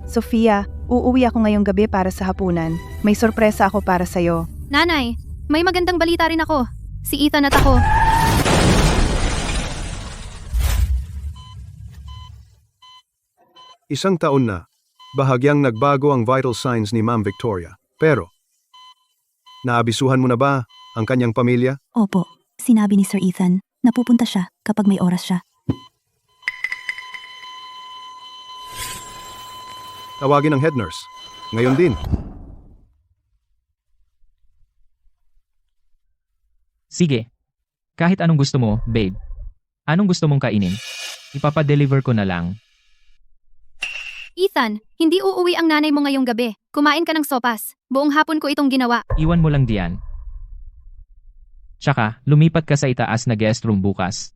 Sofia, uuwi ako ngayong gabi para sa hapunan. May sorpresa ako para sa'yo. Nanay, may magandang balita rin ako. Si Ethan at ako. Isang taon na, bahagyang nagbago ang vital signs ni Ma'am Victoria. Pero, naabisuhan mo na ba ang kanyang pamilya? Opo, sinabi ni Sir Ethan na pupunta siya kapag may oras siya. Tawagin ang head nurse. Ngayon din. Sige. Kahit anong gusto mo, babe. Anong gusto mong kainin? Ipapadeliver ko na lang. Ethan, hindi uuwi ang nanay mo ngayong gabi. Kumain ka ng sopas. Buong hapon ko itong ginawa. Iwan mo lang diyan. Tsaka, lumipat ka sa itaas na guest room bukas.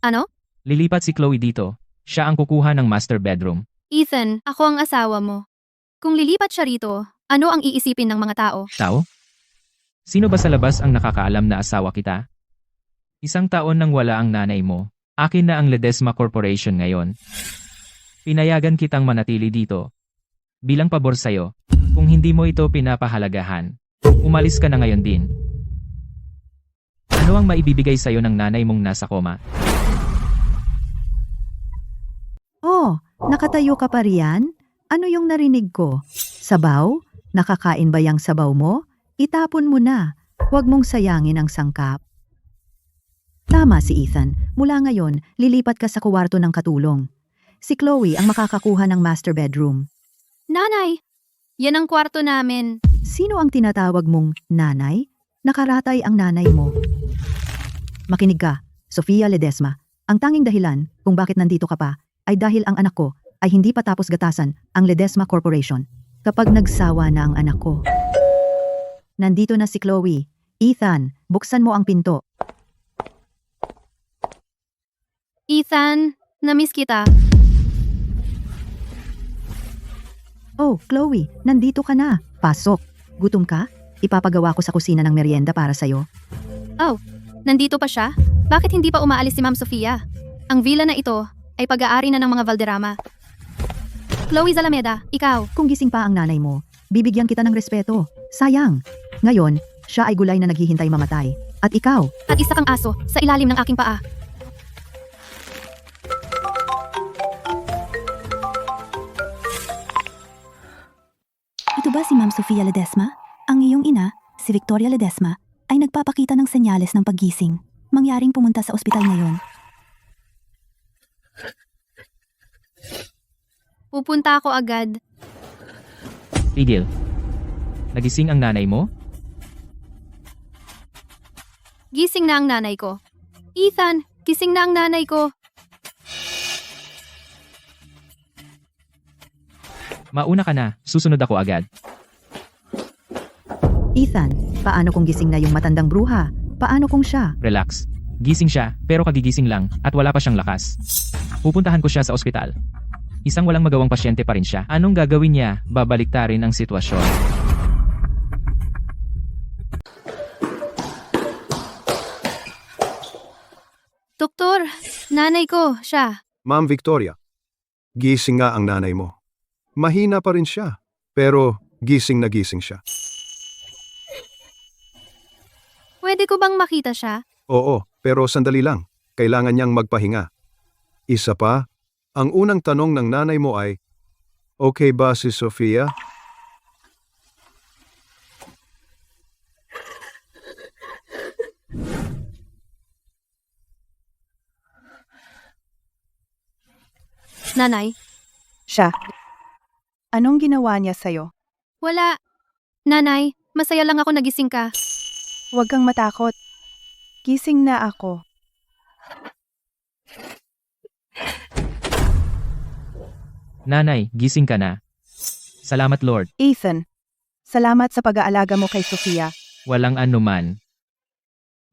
Ano? Lilipat si Chloe dito. Siya ang kukuha ng master bedroom. Ethan, ako ang asawa mo. Kung lilipat siya rito, ano ang iisipin ng mga tao? Tao? Sino ba sa labas ang nakakaalam na asawa kita? Isang taon nang wala ang nanay mo. Akin na ang Ledesma Corporation ngayon. Pinayagan kitang manatili dito. Bilang pabor sa'yo, kung hindi mo ito pinapahalagahan, umalis ka na ngayon din. Ano ang maibibigay sa'yo ng nanay mong nasa koma? Oh, nakatayo ka pa riyan? Ano yung narinig ko? Sabaw? Nakakain ba yang sabaw mo? Itapon mo na. Huwag mong sayangin ang sangkap. Tama si Ethan. Mula ngayon, lilipat ka sa kuwarto ng katulong. Si Chloe ang makakakuha ng master bedroom. Nanay, yan ang kwarto namin. Sino ang tinatawag mong nanay? Nakaratay ang nanay mo. Makinig ka, Sofia Ledesma. Ang tanging dahilan kung bakit nandito ka pa ay dahil ang anak ko ay hindi pa tapos gatasan ang Ledesma Corporation. Kapag nagsawa na ang anak ko. Nandito na si Chloe. Ethan, buksan mo ang pinto. Ethan, namiss kita. Oh, Chloe, nandito ka na. Pasok. Gutom ka? Ipapagawa ko sa kusina ng merienda para sa'yo. Oh, nandito pa siya? Bakit hindi pa umaalis si Ma'am Sofia? Ang villa na ito ay pag-aari na ng mga Valderrama. Chloe Zalameda, ikaw. Kung gising pa ang nanay mo, bibigyan kita ng respeto. Sayang. Ngayon, siya ay gulay na naghihintay mamatay. At ikaw, At isa kang aso sa ilalim ng aking paa. ito ba si Ma'am Sofia Ledesma? Ang iyong ina, si Victoria Ledesma, ay nagpapakita ng senyales ng paggising. Mangyaring pumunta sa ospital ngayon. Pupunta ako agad. Tigil. Nagising ang nanay mo? Gising na ang nanay ko. Ethan, gising na ang nanay ko. Mauna ka na, susunod ako agad. Ethan, paano kung gising na yung matandang bruha? Paano kung siya? Relax. Gising siya, pero kagigising lang, at wala pa siyang lakas. Pupuntahan ko siya sa ospital. Isang walang magawang pasyente pa rin siya. Anong gagawin niya? Babaliktarin ang sitwasyon. Doktor, nanay ko, siya. Ma'am Victoria, gising nga ang nanay mo. Mahina pa rin siya, pero gising na gising siya. Pwede ko bang makita siya? Oo, pero sandali lang. Kailangan niyang magpahinga. Isa pa, ang unang tanong ng nanay mo ay, okay ba si Sofia? Nanay, Siya. Anong ginawa niya sa'yo? wala. Nanay, masaya lang ako nagising ka. Huwag kang matakot. Gising na ako. Nanay, gising ka na. Salamat Lord. Ethan, salamat sa pag-aalaga mo kay Sofia. Walang anuman.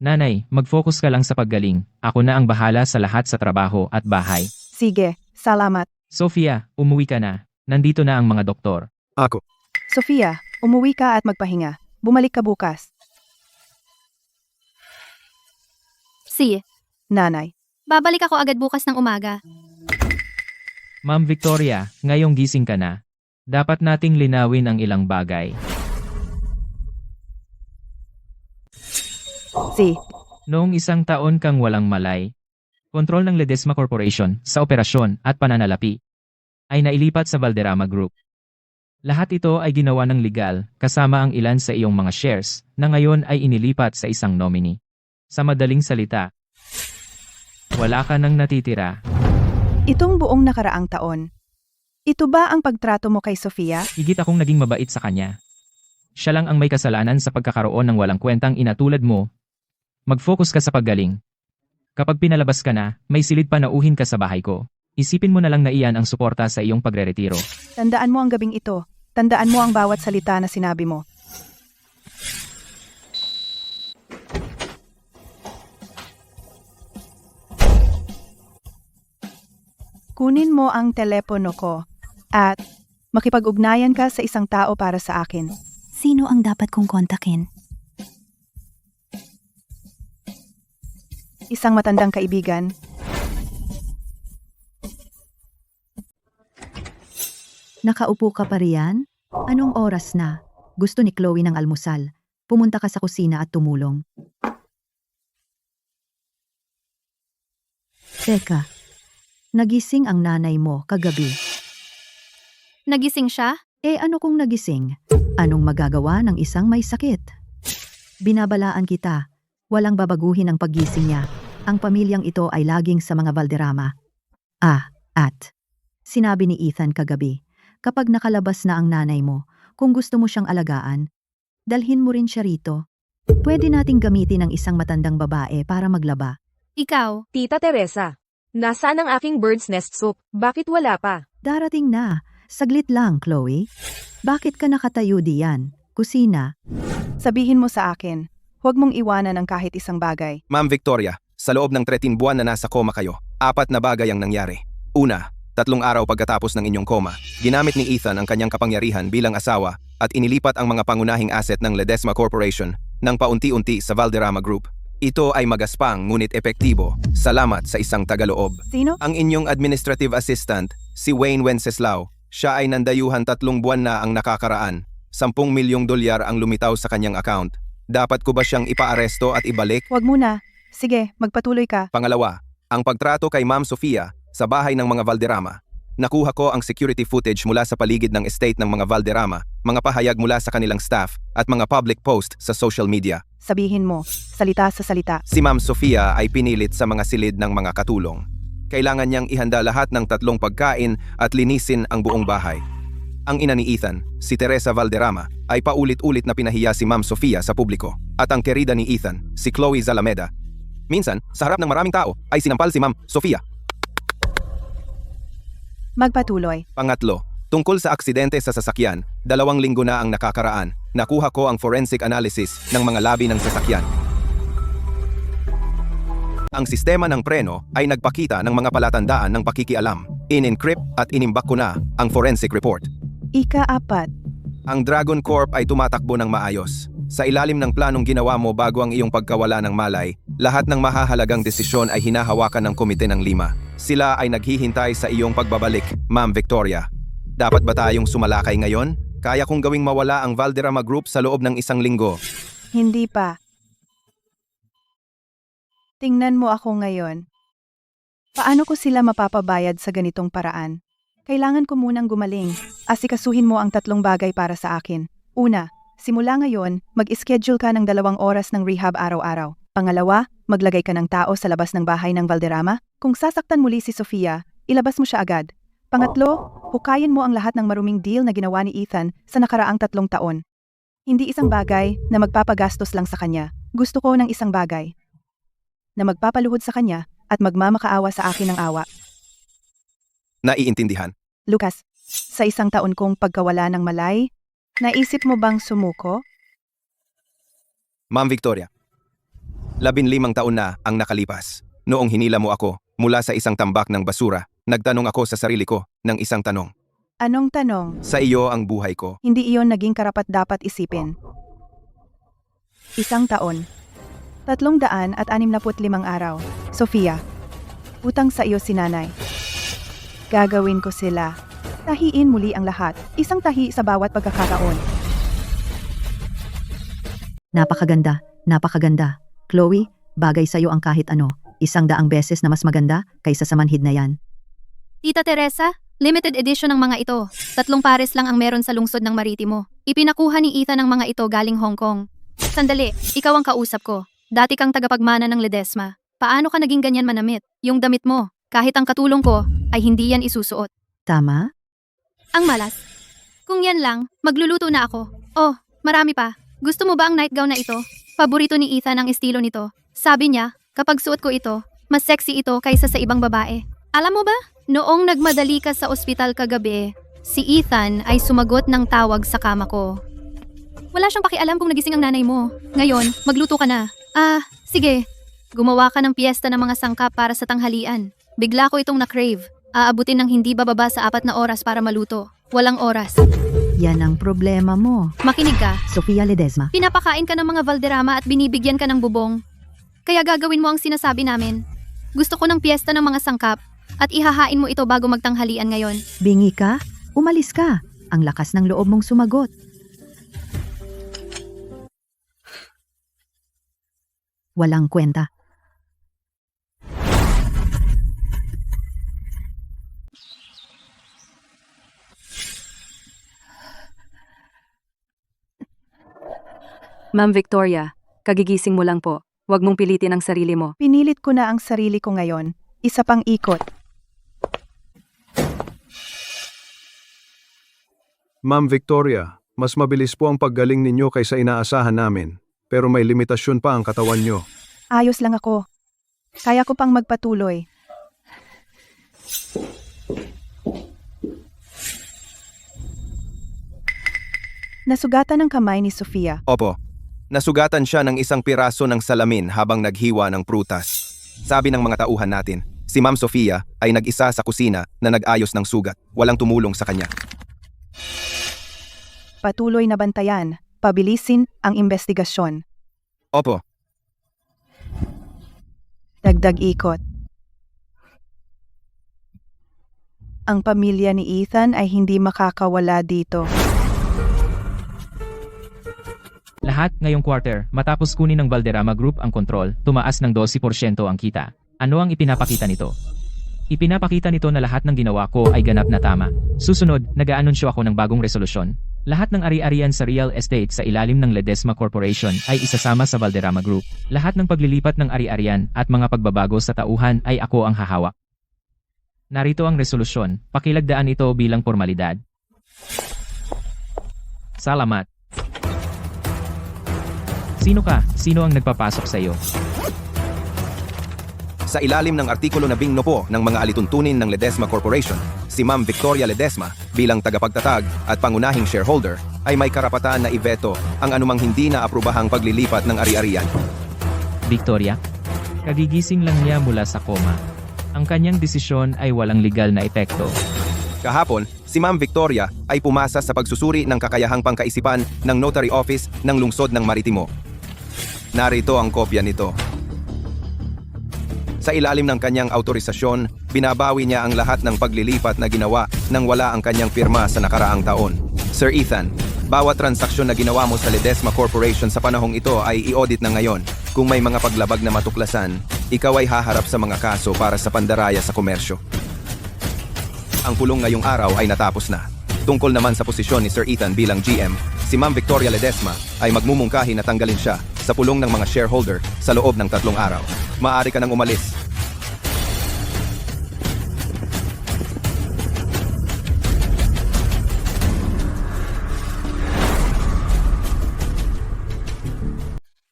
Nanay, mag-focus ka lang sa paggaling. Ako na ang bahala sa lahat sa trabaho at bahay. Sige, salamat. Sofia, umuwi ka na. Nandito na ang mga doktor. Ako. Sofia, umuwi ka at magpahinga. Bumalik ka bukas. Si, nanay. Babalik ako agad bukas ng umaga. Ma'am Victoria, ngayong gising ka na. Dapat nating linawin ang ilang bagay. Si, Noong isang taon kang walang malay, kontrol ng Ledesma Corporation sa operasyon at pananalapi ay nailipat sa Valderrama Group. Lahat ito ay ginawa ng legal kasama ang ilan sa iyong mga shares na ngayon ay inilipat sa isang nominee. Sa madaling salita, wala ka nang natitira. itong buong nakaraang taon. Ito ba ang pagtrato mo kay Sofia? Higit akong naging mabait sa kanya. Siya lang ang may kasalanan sa pagkakaroon ng walang kwentang ina tulad mo. Mag-focus ka sa paggaling. Kapag pinalabas ka na, may silid pa nauhin ka sa bahay ko. Isipin mo na lang na iyan ang suporta sa iyong pagreretiro. Tandaan mo ang gabing ito. Tandaan mo ang bawat salita na sinabi mo. Kunin mo ang telepono ko at makipag-ugnayan ka sa isang tao para sa akin. Sino ang dapat kong kontakin? Isang matandang kaibigan. Nakaupo ka pa riyan? Anong oras na? Gusto ni Chloe ng almusal. Pumunta ka sa kusina at tumulong. Teka, nagising ang nanay mo kagabi. Nagising siya? Ano kung nagising? Anong magagawa ng isang may sakit? Binabalaan kita. Walang babaguhin ang paggising niya. Ang pamilyang ito ay laging sa mga Valderrama. At sinabi ni Ethan kagabi, kapag nakalabas na ang nanay mo, kung gusto mo siyang alagaan, dalhin mo rin siya rito. Pwede nating gamitin ang isang matandang babae para maglaba. Ikaw? Tita Teresa, nasaan ang aking bird's nest soup? Bakit wala pa? Darating na. Saglit lang, Chloe. Bakit ka nakatayo diyan? Kusina. Sabihin mo sa akin, huwag mong iwanan ang kahit isang bagay. Ma'am Victoria, sa loob ng 13 buwan na nasa coma kayo, 4 na bagay ang nangyari. Una, 3 araw pagkatapos ng inyong coma, ginamit ni Ethan ang kanyang kapangyarihan bilang asawa at inilipat ang mga pangunahing asset ng Ledesma Corporation ng paunti-unti sa Valderrama Group. Ito ay magaspang ngunit epektibo. Salamat sa isang tagaloob. Sino? Ang inyong administrative assistant, si Wayne Wenceslao, siya ay nandayuhan 3 buwan na ang nakakaraan. 10 milyong dolyar ang lumitaw sa kanyang account. Dapat ko ba siyang ipaaresto at ibalik? Huwag muna. Sige, magpatuloy ka. Pangalawa, ang pagtrato kay Ma'am Sofia sa bahay ng mga Valderrama. Nakuha ko ang security footage mula sa paligid ng estate ng mga Valderrama, mga pahayag mula sa kanilang staff, at mga public post sa social media. Sabihin mo, salita sa salita. Si Ma'am Sofia ay pinilit sa mga silid ng mga katulong. Kailangan niyang ihanda lahat ng 3 pagkain at linisin ang buong bahay. Ang ina ni Ethan, si Teresa Valderrama, ay paulit-ulit na pinahiya si Ma'am Sofia sa publiko. At ang kerida ni Ethan, si Chloe Zalameda, minsan, sa harap ng maraming tao, ay sinampal si Ma'am Sofia. Magpatuloy. Pangatlo, tungkol sa aksidente sa sasakyan, 2 linggo na ang nakakaraan. Nakuha ko ang forensic analysis ng mga labi ng sasakyan. Ang sistema ng preno ay nagpakita ng mga palatandaan ng pakikialam. In-encrypt at inimbak ko na ang forensic report. Ika-4. Ang Dragon Corp ay tumatakbo ng maayos. Sa ilalim ng planong ginawa mo bago ang iyong pagkawala ng malay, lahat ng mahahalagang desisyon ay hinahawakan ng Komite ng 5. Sila ay naghihintay sa iyong pagbabalik, Ma'am Victoria. Dapat ba tayong sumalakay ngayon? Kaya kong gawing mawala ang Valderrama Group sa loob ng 1 linggo. Hindi pa. Tingnan mo ako ngayon. Paano ko sila mapapabayad sa ganitong paraan? Kailangan ko munang gumaling. Asikasuhin mo ang 3 bagay para sa akin. Una, simula ngayon, mag-schedule ka ng 2 oras ng rehab araw-araw. Pangalawa, maglagay ka ng tao sa labas ng bahay ng Valderrama. Kung sasaktan muli si Sofia, ilabas mo siya agad. Pangatlo, hukayin mo ang lahat ng maruming deal na ginawa ni Ethan sa nakaraang 3 taon. Hindi isang bagay na magpapagastos lang sa kanya. Gusto ko ng isang bagay na magpapaluhod sa kanya at magmamakaawa sa akin ng awa. Naiintindihan. Lucas, sa 1 taon kong pagkawala ng malay, naisip mo bang sumuko? Ma'am Victoria, 15 taon na ang nakalipas. Noong hinila mo ako mula sa isang tambak ng basura, nagtanong ako sa sarili ko ng isang tanong. Anong tanong? Sa iyo ang buhay ko. Hindi iyon naging karapat-dapat isipin. 1 taon. 365 araw. Sofia, utang sa iyo si nanay. Gagawin ko sila. Tahiin muli ang lahat. Isang tahi sa bawat pagkakataon. Napakaganda, napakaganda. Chloe, bagay sa'yo ang kahit ano. 100 beses na mas maganda kaysa sa manhid na yan. Tita Teresa, limited edition ng mga ito. 3 pares lang ang meron sa lungsod ng Maritimo. Ipinakuha ni Ethan ang mga ito galing Hong Kong. Sandali, ikaw ang kausap ko. Dati kang tagapagmana ng Ledesma. Paano ka naging ganyan manamit? Yung damit mo, kahit ang katulong ko, ay hindi yan isusuot. Tama? Ang malas. Kung yan lang, magluluto na ako. Oh, marami pa. Gusto mo ba ang nightgown na ito? Paborito ni Ethan ang estilo nito. Sabi niya, kapag suot ko ito, mas sexy ito kaysa sa ibang babae. Alam mo ba? Noong nagmadali ka sa ospital kagabi, si Ethan ay sumagot ng tawag sa kama ko. Wala siyang pakialam kung nagising ang nanay mo. Ngayon, magluto ka na. Sige. Gumawa ka ng piyesta ng mga sangkap para sa tanghalian. Bigla ko itong na-crave. Aabutin ng hindi bababa sa 4 na oras para maluto. Walang oras. Yan ang problema mo. Makinig ka. Sofia Ledesma. Pinapakain ka ng mga Valderrama at binibigyan ka ng bubong. Kaya gagawin mo ang sinasabi namin. Gusto ko ng piyesta ng mga sangkap at ihahain mo ito bago magtanghalian ngayon. Bingi ka? Umalis ka. Ang lakas ng loob mong sumagot. Walang kwenta. Ma'am Victoria, kagigising mo lang po. Huwag mong pilitin ang sarili mo. Pinilit ko na ang sarili ko ngayon. Isa pang ikot. Ma'am Victoria, mas mabilis po ang paggaling ninyo kaysa inaasahan namin. Pero may limitasyon pa ang katawan nyo. Ayos lang ako. Kaya ko pang magpatuloy. Nasugatan ang kamay ni Sofia. Opo. Nasugatan siya ng isang piraso ng salamin habang naghiwa ng prutas. Sabi ng mga tauhan natin, si Ma'am Sofia ay nag-isa sa kusina na nag-ayos ng sugat. Walang tumulong sa kanya. Patuloy na bantayan. Pabilisin ang investigasyon. Opo. Dagdag ikot. Ang pamilya ni Ethan ay hindi makakawala dito. Lahat ngayong quarter, matapos kunin ng Valderrama Group ang kontrol, tumaas ng 12% ang kita. Ano ang ipinapakita nito? Ipinapakita nito na lahat ng ginawa ko ay ganap na tama. Susunod, nag-aanunsyo ako ng bagong resolusyon. Lahat ng ari-arian sa real estate sa ilalim ng Ledesma Corporation ay isasama sa Valderrama Group. Lahat ng paglilipat ng ari-arian at mga pagbabago sa tauhan ay ako ang hahawak. Narito ang resolusyon, pakilagdaan ito bilang formalidad. Salamat. Sino ka? Sino ang nagpapasok sa iyo? Sa ilalim ng artikulo na bingno ng mga alituntunin ng Ledesma Corporation, si Ma'am Victoria Ledesma bilang tagapagtatag at pangunahing shareholder ay may karapatan na iveto ang anumang hindi na aprobahang paglilipat ng ari-arian. Victoria? Kagigising lang niya mula sa koma. Ang kanyang desisyon ay walang legal na epekto. Kahapon, si Ma'am Victoria ay pumasa sa pagsusuri ng kakayahang pangkaisipan ng Notary Office ng Lungsod ng Maritimo. Narito ang kopya nito. Sa ilalim ng kanyang autorisasyon, binabawi niya ang lahat ng paglilipat na ginawa nang wala ang kanyang pirma sa nakaraang taon. Sir Ethan, bawat transaksyon na ginawa mo sa Ledesma Corporation sa panahong ito ay i-audit na ngayon. Kung may mga paglabag na matuklasan, ikaw ay haharap sa mga kaso para sa pandaraya sa komersyo. Ang pulong ngayong araw ay natapos na. Tungkol naman sa posisyon ni Sir Ethan bilang GM, si Ma'am Victoria Ledesma ay magmumungkahi na tanggalin siya sa pulong ng mga shareholder sa loob ng 3 araw. Maaari ka nang umalis.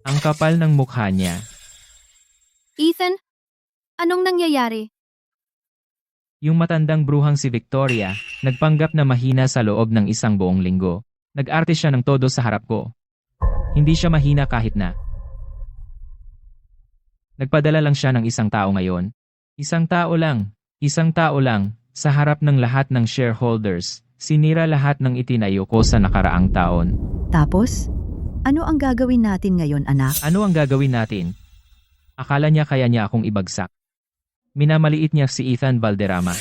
Ang kapal ng mukha niya. Ethan, anong nangyayari? Yung matandang bruhang si Victoria, nagpanggap na mahina sa loob ng 1 buong linggo. Nag-arte siya ng todo sa harap ko. Hindi siya mahina kahit na. Nagpadala lang siya ng 1 tao ngayon. 1 tao lang. 1 tao lang. Sa harap ng lahat ng shareholders, sinira lahat ng itinayo ko sa nakaraang taon. Tapos, ano ang gagawin natin ngayon, anak? Ano ang gagawin natin? Akala niya kaya niya akong ibagsak. Minamaliit niya si Ethan Valderrama.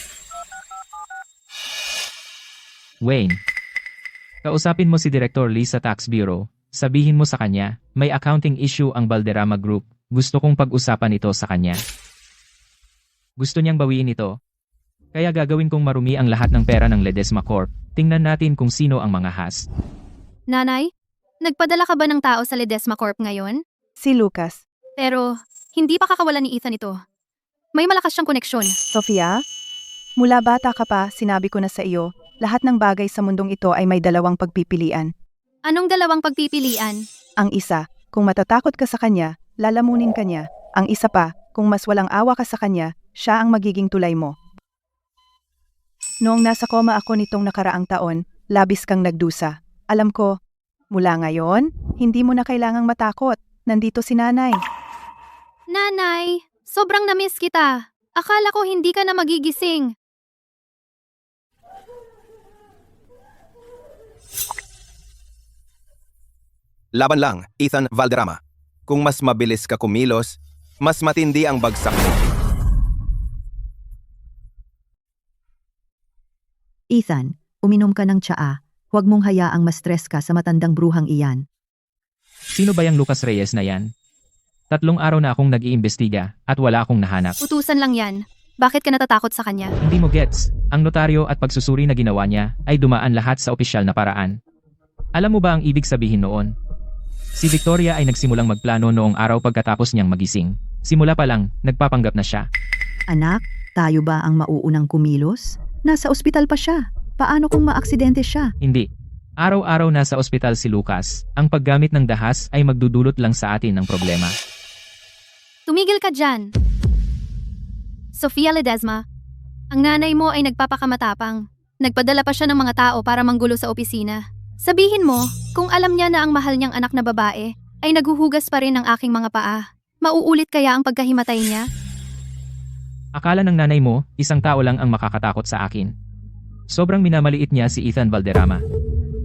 Wayne, kausapin mo si Director Lee sa Tax Bureau. Sabihin mo sa kanya, may accounting issue ang Valderrama Group. Gusto kong pag-usapan ito sa kanya. Gusto niyang bawiin ito. Kaya gagawin kong marumi ang lahat ng pera ng Ledesma Corp. Tingnan natin kung sino ang mga has. Nanay, nagpadala ka ba ng tao sa Ledesma Corp ngayon? Si Lucas. Pero, hindi pa kakawalan ni Ethan ito. May malakas siyang koneksyon. Sofia? Mula bata ka pa, sinabi ko na sa iyo, lahat ng bagay sa mundong ito ay may dalawang pagpipilian. Anong dalawang pagpipilian? Ang isa, kung matatakot ka sa kanya, lalamunin ka niya. Ang isa pa, kung mas walang awa ka sa kanya, siya ang magiging tulay mo. Noong nasa koma ako nitong nakaraang taon, labis kang nagdusa. Alam ko, mula ngayon, hindi mo na kailangang matakot. Nandito si nanay. Nanay, sobrang na-miss kita. Akala ko hindi ka na magigising. Laban lang, Ethan Valderrama. Kung mas mabilis ka kumilos, mas matindi ang bagsak mo. Ethan, uminom ka ng tsaa. Huwag mong hayaang ma-stress ka sa matandang bruhang iyan. Sino ba yung Lucas Reyes na yan? 3 araw na akong nag-iimbestiga at wala akong nahanap. Utusan lang yan. Bakit ka natatakot sa kanya? Hindi mo gets, ang notaryo at pagsusuri na ginawa niya ay dumaan lahat sa opisyal na paraan. Alam mo ba ang ibig sabihin noon? Si Victoria ay nagsimulang magplano noong araw pagkatapos niyang magising. Simula pa lang, nagpapanggap na siya. Anak, tayo ba ang mauunang kumilos? Nasa ospital pa siya. Paano kung maaksidente siya? Hindi. Araw-araw nasa ospital si Lucas. Ang paggamit ng dahas ay magdudulot lang sa atin ng problema. Tumigil ka dyan. Sofia Ledesma, ang nanay mo ay nagpapakamatapang. Nagpadala pa siya ng mga tao para manggulo sa opisina. Sabihin mo, kung alam niya na ang mahal niyang anak na babae, ay naguhugas pa rin ng aking mga paa. Mauulit kaya ang pagkahimatay niya? Akala ng nanay mo, isang tao lang ang makakatakot sa akin. Sobrang minamaliit niya si Ethan Valderrama.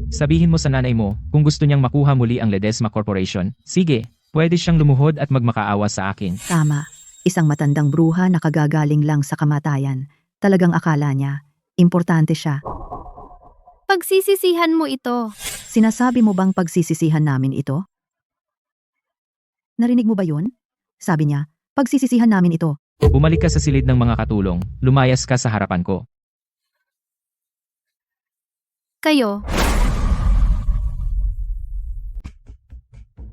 Sabihin mo sa nanay mo, kung gusto niyang makuha muli ang Ledesma Corporation, sige, pwede siyang lumuhod at magmakaawa sa akin. Tama. Isang matandang bruha na kagagaling lang sa kamatayan. Talagang akala niya, importante siya. Pagsisisihan mo ito. Sinasabi mo bang pagsisisihan namin ito? Narinig mo ba yun? Sabi niya, pagsisisihan namin ito. Bumalik ka sa silid ng mga katulong, lumayas ka sa harapan ko. Kayo.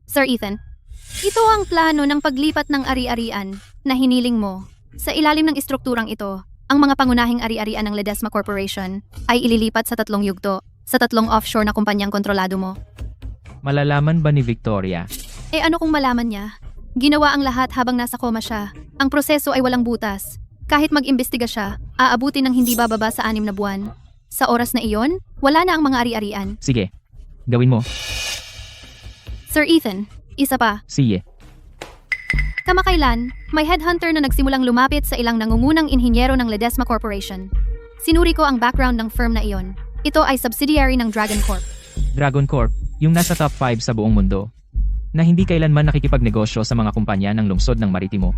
Sir Ethan, ito ang plano ng paglipat ng ari-arian na hiniling mo. Sa ilalim ng istrukturang ito, ang mga pangunahing ari-arian ng Ledesma Corporation ay ililipat sa 3 yugto, sa 3 offshore na kumpanyang kontrolado mo. Malalaman ba ni Victoria? Eh ano kung malaman niya? Ginawa ang lahat habang nasa koma siya. Ang proseso ay walang butas. Kahit mag-imbestiga siya, aabutin ng hindi bababa sa 6 na buwan. Sa oras na iyon, wala na ang mga ari-arian. Sige, gawin mo. Sir Ethan, isa pa. Sige. Kamakailan, may headhunter na nagsimulang lumapit sa ilang nangungunang inhinyero ng Ledesma Corporation. Sinuri ko ang background ng firm na iyon. Ito ay subsidiary ng Dragon Corp. Dragon Corp, yung nasa top 5 sa buong mundo. Na hindi kailanman nakikipagnegosyo sa mga kumpanya ng lungsod ng maritimo.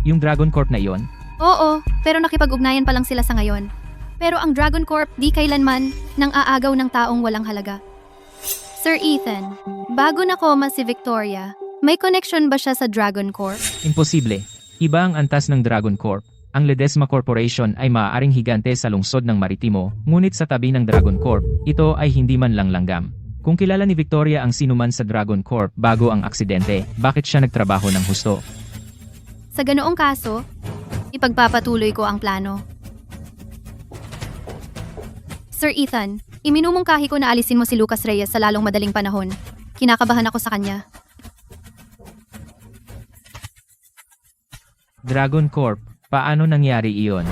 Yung Dragon Corp na iyon, Oo, pero nakipag-ugnayan pa lang sila sa ngayon. Pero ang Dragon Corp di kailanman nang aagaw ng taong walang halaga. Sir Ethan, bago nakoma si Victoria, may connection ba siya sa Dragon Corp? imposible. Iba ang antas ng Dragon Corp. Ang Ledesma Corporation ay maaaring higante sa lungsod ng maritimo, ngunit sa tabi ng Dragon Corp, ito ay hindi man lang langgam. Kung kilala ni Victoria ang sinuman sa Dragon Corp bago ang aksidente, bakit siya nagtrabaho ng husto? Sa ganoong kaso, ipagpapatuloy ko ang plano. Sir Ethan, iminumungkahi ko na alisin mo si Lucas Reyes sa lalong madaling panahon. Kinakabahan ako sa kanya. Dragon Corp, paano nangyari iyon?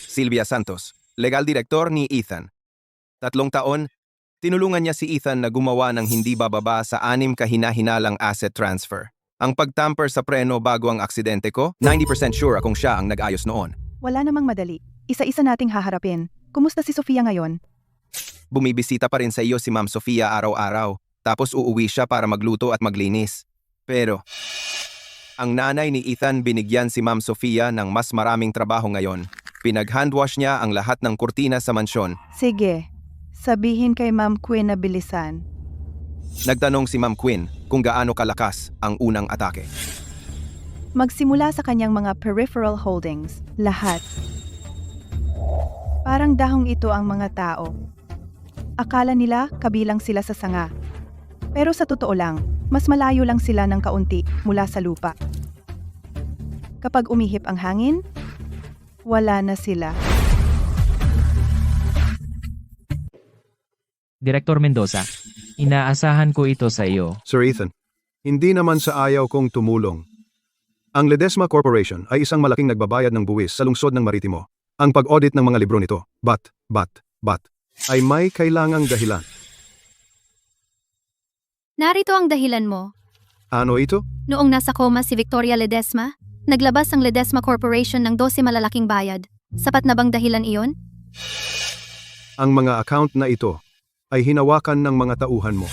Silvia Santos, legal director ni Ethan. 3 taon, tinulungan niya si Ethan na gumawa ng hindi bababa sa 6 kahina-hinalang asset transfer. Ang pagtamper sa preno bago ang aksidente ko, 90% sure akong siya ang nag-ayos noon. Wala namang madali. Isa-isa nating haharapin. Kumusta si Sofia ngayon? Bumibisita pa rin sa iyo si Ma'am Sofia araw-araw. tapos uuwi siya para magluto at maglinis. Pero, ang nanay ni Ethan binigyan si Ma'am Sofia ng mas maraming trabaho ngayon. Pinag-handwash niya ang lahat ng kurtina sa mansyon. Sige, sabihin kay Ma'am Quinn na bilisan. Nagtanong si Ma'am Quinn kung gaano kalakas ang unang atake. Magsimula sa kanyang mga peripheral holdings, lahat. Parang dahong ito ang mga tao. Akala nila kabilang sila sa sanga. Pero sa totoo lang, mas malayo lang sila ng kaunti mula sa lupa. Kapag umihip ang hangin, wala na sila. Direktor Mendoza, inaasahan ko ito sa iyo. Sir Ethan, hindi naman sa ayaw kong tumulong. Ang Ledesma Corporation ay isang malaking nagbabayad ng buwis sa lungsod ng Maritimo. Ang pag-audit ng mga libro nito, but, ay may kailangang dahilan. Narito ang dahilan mo. Ano ito? Noong nasa coma si Victoria Ledesma, naglabas ang Ledesma Corporation ng 12 malalaking bayad. Sapat na bang dahilan iyon? Ang mga account na ito ay hinawakan ng mga tauhan mo.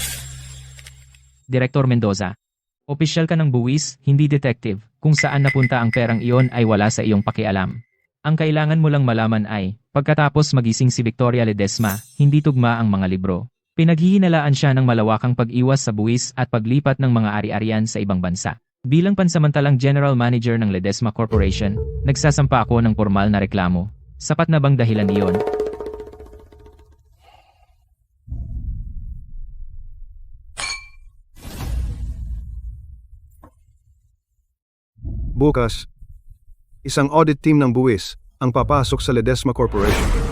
Direktor Mendoza, opisyal ka ng buwis, hindi detective. Kung saan napunta ang perang iyon ay wala sa iyong pakialam. Ang kailangan mo lang malaman ay, pagkatapos magising si Victoria Ledesma, hindi tugma ang mga libro. Pinaghihinalaan siya ng malawakang pag-iwas sa buwis at paglipat ng mga ari-arian sa ibang bansa. Bilang pansamantalang General Manager ng Ledesma Corporation, nagsasampa ako ng formal na reklamo. Sapat na bang dahilan iyon? Bukas, isang audit team ng buwis ang papasok sa Ledesma Corporation.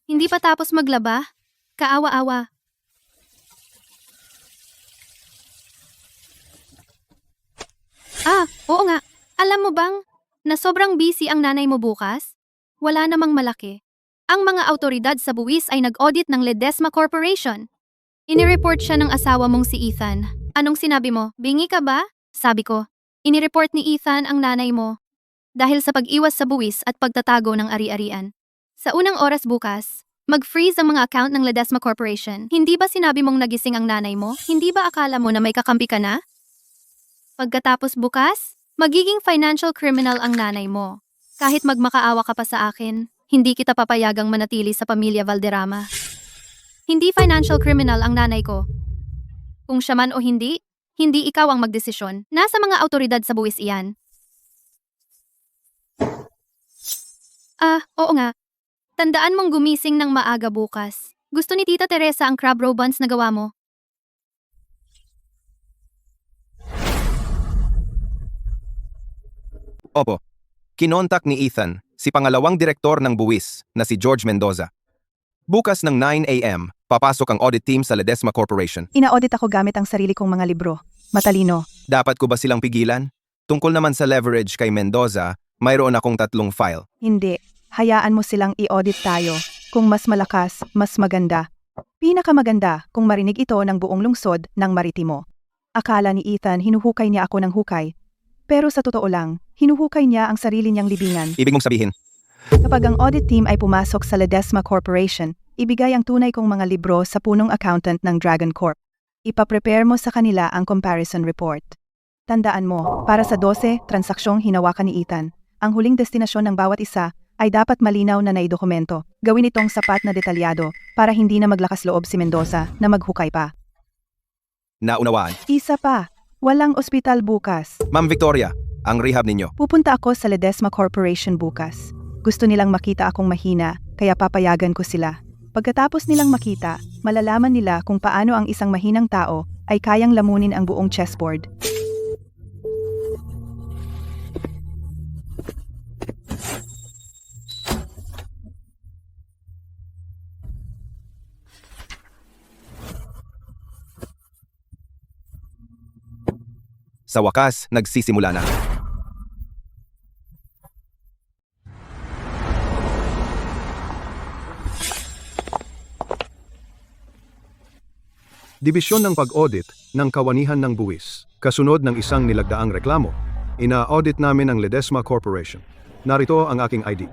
Hindi pa tapos maglaba? Kaawa-awa. Oo nga. Alam mo bang, na sobrang busy ang nanay mo bukas? Wala namang malaki. Ang mga autoridad sa buwis ay nag-audit ng Ledesma Corporation. Inireport siya ng asawa mong si Ethan. Anong sinabi mo? Bingi ka ba? Sabi ko, inireport ni Ethan ang nanay mo. Dahil sa pag-iwas sa buwis at pagtatago ng ari-arian. Sa unang oras bukas, mag-freeze ang mga account ng Ledesma Corporation. Hindi ba sinabi mong nagising ang nanay mo? Hindi ba akala mo na may kakampi ka na? Pagkatapos bukas, magiging financial criminal ang nanay mo. Kahit magmakaawa ka pa sa akin, hindi kita papayagang manatili sa pamilya Valderrama. Hindi financial criminal ang nanay ko. Kung siya man o hindi ikaw ang magdesisyon. Nasa mga autoridad sa buwis iyan. Oo nga. Tandaan mong gumising ng maaga bukas. Gusto ni Tita Teresa ang crab roe buns na gawa mo. Opo, kinontak ni Ethan si pangalawang direktor ng buwis na si George Mendoza. Bukas ng 9 a.m., papasok ang audit team sa Ledesma Corporation. Ina-audit ako gamit ang sarili kong mga libro. Matalino. Dapat ko ba silang pigilan? Tungkol naman sa leverage kay Mendoza, mayroon akong 3 file. Hindi. Hayaan mo silang i-audit tayo. Kung mas malakas, mas maganda. Pinakamaganda kung marinig ito ng buong lungsod ng Maritimo. Akala ni Ethan hinuhukay niya ako ng hukay. Pero sa totoo lang, hinuhukay niya ang sarili niyang libingan. Ibig mong sabihin, Kapag ang audit team ay pumasok sa Ledesma Corporation, ibigay ang tunay kong mga libro sa punong accountant ng Dragon Corp. Ipaprepare mo sa kanila ang comparison report. Tandaan mo, para sa 12 transaksyong hinawakan ni Ethan, ang huling destinasyon ng bawat isa ay dapat malinaw na naidokumento. Gawin itong sapat na detalyado para hindi na maglakas loob si Mendoza na maghukay pa. naunawaan. Isa pa, walang ospital bukas. Ma'am Victoria, ang rehab ninyo. Pupunta ako sa Ledesma Corporation bukas. Gusto nilang makita akong mahina, kaya papayagan ko sila. Pagkatapos nilang makita, malalaman nila kung paano ang isang mahinang tao ay kayang lamunin ang buong chessboard. Sa wakas, nagsisimula na. Dibisyon ng pag-audit ng kawanihan ng buwis. Kasunod ng isang nilagdaang reklamo, ina-audit namin ang Ledesma Corporation. Narito ang aking ID.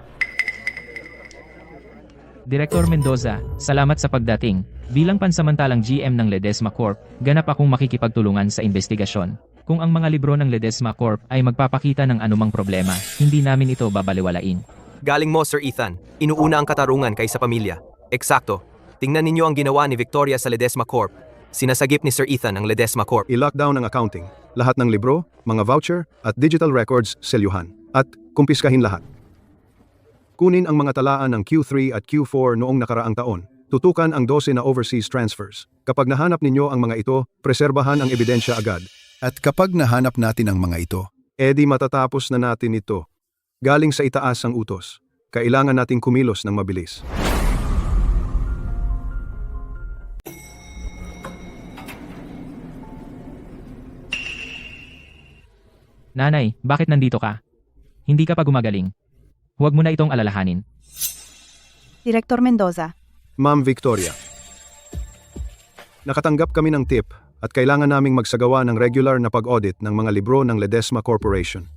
Direktor Mendoza, salamat sa pagdating. Bilang pansamantalang GM ng Ledesma Corp, ganap akong makikipagtulungan sa investigasyon. Kung ang mga libro ng Ledesma Corp ay magpapakita ng anumang problema, hindi namin ito babaliwalain. Galing mo, Sir Ethan. Inuuna ang katarungan kaysa pamilya. Eksakto. Tingnan ninyo ang ginawa ni Victoria sa Ledesma Corp. Sinasagip ni Sir Ethan ang Ledesma Corp. I-lockdown ang accounting, lahat ng libro, mga voucher, at digital records selyuhan. At kumpiskahin lahat. Kunin ang mga talaan ng Q3 at Q4 noong nakaraang taon. Tutukan ang 12 na overseas transfers. Kapag nahanap ninyo ang mga ito, preserbahan ang ebidensya agad. At kapag nahanap natin ang mga ito, Edi matatapos na natin ito. Galing sa itaas ang utos. Kailangan nating kumilos ng mabilis. Nanay, bakit nandito ka? Hindi ka pa gumagaling. Huwag mo na itong alalahanin. Direktor Mendoza, Ma'am Victoria, nakatanggap kami ng tip at kailangan naming magsagawa ng regular na pag-audit ng mga libro ng Ledesma Corporation.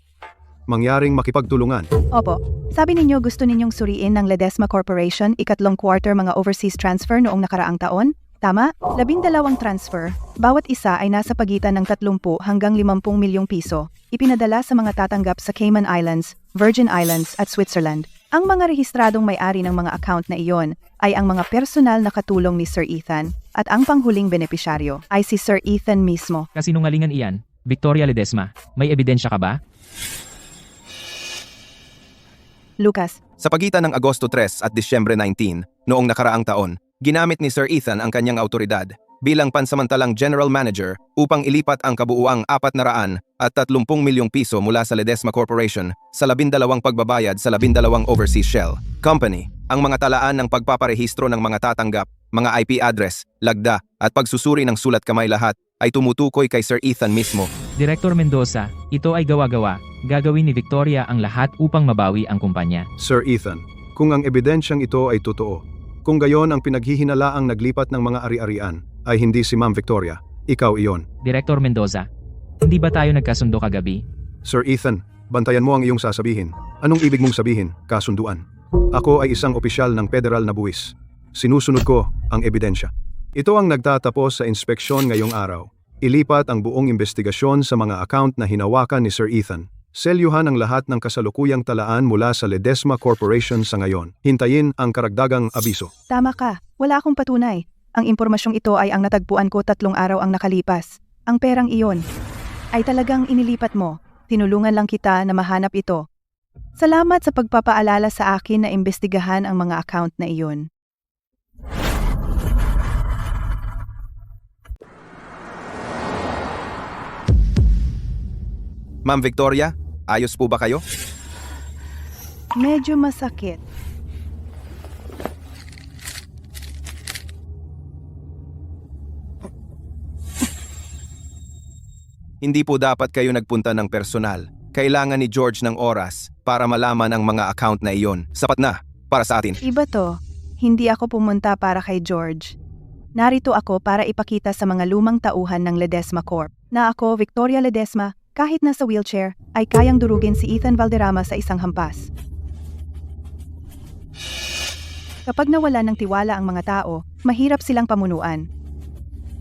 Mangyaring makipagtulungan. opo. Sabi ninyo gusto ninyong suriin ng Ledesma Corporation ikatlong quarter mga overseas transfer noong nakaraang taon? Tama? 12 transfer. Bawat isa ay nasa pagitan ng 30 hanggang 50 milyong piso. Ipinadala sa mga tatanggap sa Cayman Islands, Virgin Islands at Switzerland. Ang mga rehistradong may-ari ng mga account na iyon ay ang mga personal na katulong ni Sir Ethan at ang panghuling benepisyaryo ay si Sir Ethan mismo. Kasinungalingan iyan, Victoria Ledesma, may ebidensya ka ba? Lucas, Sa pagitan ng Agosto 3 at Disyembre 19, noong nakaraang taon, ginamit ni Sir Ethan ang kanyang autoridad bilang pansamantalang General Manager upang ilipat ang kabuuang 430 milyong piso mula sa Ledesma Corporation sa 12 pagbabayad sa 12 overseas shell company. Ang mga talaan ng pagpaparehistro ng mga tatanggap, mga IP address, lagda at pagsusuri ng sulat kamay lahat ay tumutukoy kay Sir Ethan mismo. Direktor Mendoza, ito ay gawa-gawa. Gagawin ni Victoria ang lahat upang mabawi ang kumpanya. Sir Ethan, kung ang ebidensyang ito ay totoo, kung gayon ang pinaghihinalaang naglipat ng mga ari-arian, ay hindi si Ma'am Victoria, ikaw iyon. Direktor Mendoza, hindi ba tayo nagkasundo kagabi? Sir Ethan, bantayan mo ang iyong sasabihin. Anong ibig mong sabihin, kasunduan? Ako ay isang opisyal ng federal na buwis. Sinusunod ko ang ebidensya. Ito ang nagtatapos sa inspeksyon ngayong araw. Ilipat ang buong investigasyon sa mga account na hinawakan ni Sir Ethan. Selyuhan ang lahat ng kasalukuyang talaan mula sa Ledesma Corporation sa ngayon. Hintayin ang karagdagang abiso. tama ka. Wala akong patunay. Ang impormasyong ito ay ang natagpuan ko 3 araw ang nakalipas. Ang perang iyon ay talagang inilipat mo. Tinulungan lang kita na mahanap ito. Salamat sa pagpapaalala sa akin na imbestigahan ang mga account na iyon. Ma'am Victoria, ayos po ba kayo? Medyo masakit. Hindi po dapat kayo nagpunta ng personal. Kailangan ni George ng oras para malaman ang mga account na iyon. Sapat na para sa atin. Iba to. Hindi ako pumunta para kay George. Narito ako para ipakita sa mga lumang tauhan ng Ledesma Corp na ako, Victoria Ledesma, kahit nasa wheelchair, ay kayang durugin si Ethan Valderrama sa isang hampas. Kapag nawala ng tiwala ang mga tao, mahirap silang pamunuan.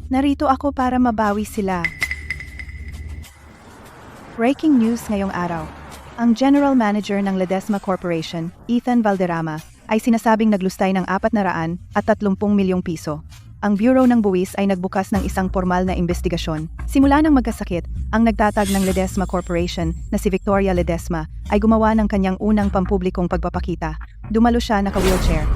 Narito ako para mabawi sila. Breaking news ngayong araw. Ang General Manager ng Ledesma Corporation, Ethan Valderrama, ay sinasabing naglustay ng 430 milyong piso. Ang Bureau ng Buwis ay nagbukas ng isang formal na investigasyon. Simula ng magkasakit, ang nagtatag ng Ledesma Corporation na si Victoria Ledesma ay gumawa ng kanyang unang pampublikong pagpapakita. Dumalo siya naka-wheelchair.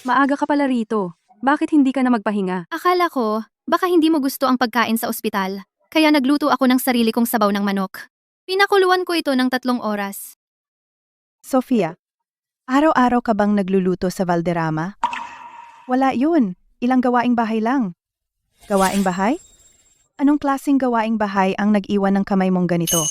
Maaga ka pala rito. Bakit hindi ka na magpahinga? Akala ko, baka hindi mo gusto ang pagkain sa ospital. Kaya nagluto ako ng sarili kong sabaw ng manok. Pinakuluan ko ito ng 3 oras. Sofia, araw-araw ka bang nagluluto sa Valderrama? Wala yun. Ilang gawaing bahay lang. Gawaing bahay? Anong klaseng gawaing bahay ang nag-iwan ng kamay mong ganito?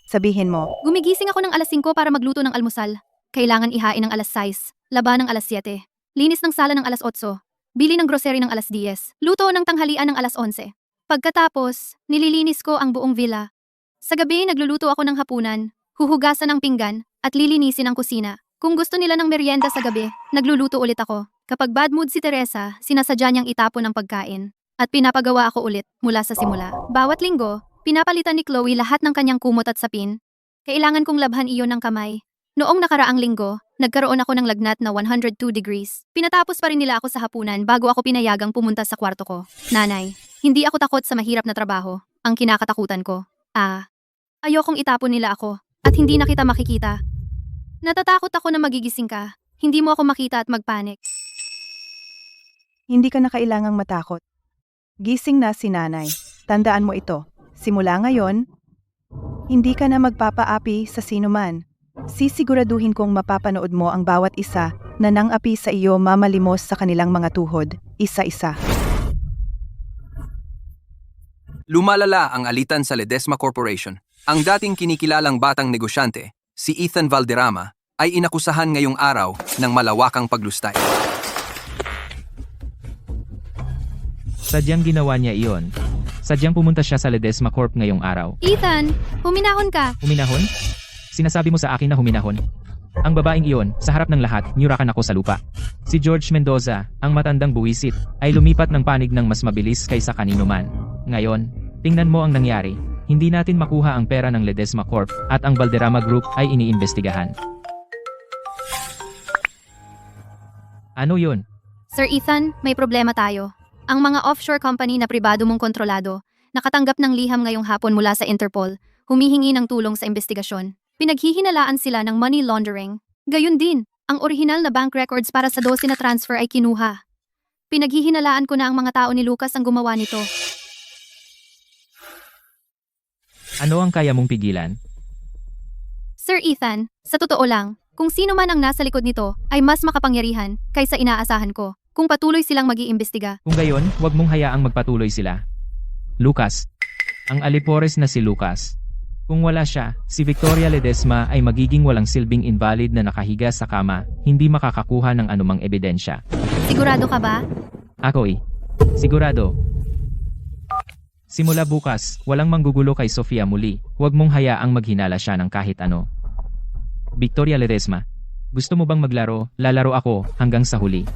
Sabihin mo, Gumigising ako ng alas 5 para magluto ng almusal. Kailangan ihain ng alas 6, laban ng alas 7. linis ng sala ng alas 8, bili ng grocery ng alas 10, luto ng tanghalian ng alas 11. Pagkatapos, nililinis ko ang buong villa. Sa gabi, nagluluto ako ng hapunan, huhugasan ang pinggan, at lilinisin ang kusina. Kung gusto nila ng merienda sa gabi, nagluluto ulit ako. Kapag bad mood si Teresa, sinasadya niyang itapon ang pagkain. At pinapagawa ako ulit mula sa simula. Bawat linggo, pinapalitan ni Chloe lahat ng kanyang kumot at sapin. Kailangan kong labhan iyon ng kamay. Noong nakaraang linggo, nagkaroon ako ng lagnat na 102 degrees. Pinatapos pa rin nila ako sa hapunan bago ako pinayagang pumunta sa kwarto ko. Nanay, hindi ako takot sa mahirap na trabaho. Ang kinakatakutan ko, ayokong itapon nila ako at hindi na kita makikita. Natatakot ako na magigising ka. Hindi mo ako makita at magpanik. Hindi ka na kailangang matakot. Gising na si nanay. Tandaan mo ito. Simula ngayon, hindi ka na magpapaapi sa sinuman. Sisiguraduhin kong mapapanood mo ang bawat isa na nang api sa iyo mamalimos sa kanilang mga tuhod, isa-isa. Lumalala ang alitan sa Ledesma Corporation. Ang dating kinikilalang batang negosyante, si Ethan Valderrama, ay inakusahan ngayong araw ng malawakang paglustay. Sadyang ginawa niya iyon. Sadyang pumunta siya sa Ledesma Corp ngayong araw. Ethan, huminahon ka. Huminahon? Sinasabi mo sa akin na huminahon. Ang babaeng iyon, sa harap ng lahat, niyurakan ako sa lupa. Si George Mendoza, ang matandang buwisit, ay lumipat ng panig ng mas mabilis kaysa kanino man. Ngayon, tingnan mo ang nangyari. Hindi natin makuha ang pera ng Ledesma Corp at ang Valderrama Group ay iniimbestigahan. Ano yun? Sir Ethan, may problema tayo. Ang mga offshore company na pribado mong kontrolado, nakatanggap ng liham ngayong hapon mula sa Interpol, humihingi ng tulong sa investigasyon. Pinaghihinalaan sila ng money laundering. Gayun din, ang orihinal na bank records para sa 12 na transfer ay kinuha. Pinaghihinalaan ko na ang mga tao ni Lucas ang gumawa nito. Ano ang kaya mong pigilan? Sir Ethan, sa totoo lang, kung sino man ang nasa likod nito ay mas makapangyarihan kaysa inaasahan ko kung patuloy silang mag-iimbestiga. Kung gayon, huwag mong hayaang magpatuloy sila. Lucas. Ang alipores na si Lucas. Kung wala siya, si Victoria Ledesma ay magiging walang silbing invalid na nakahiga sa kama, hindi makakakuha ng anumang ebidensya. Sigurado ka ba? Ako'y sigurado. Simula bukas, walang manggugulo kay Sofia muli. Huwag mong hayaang maghinala siya ng kahit ano. Victoria Ledesma, gusto mo bang maglaro? Lalaro ako hanggang sa huli.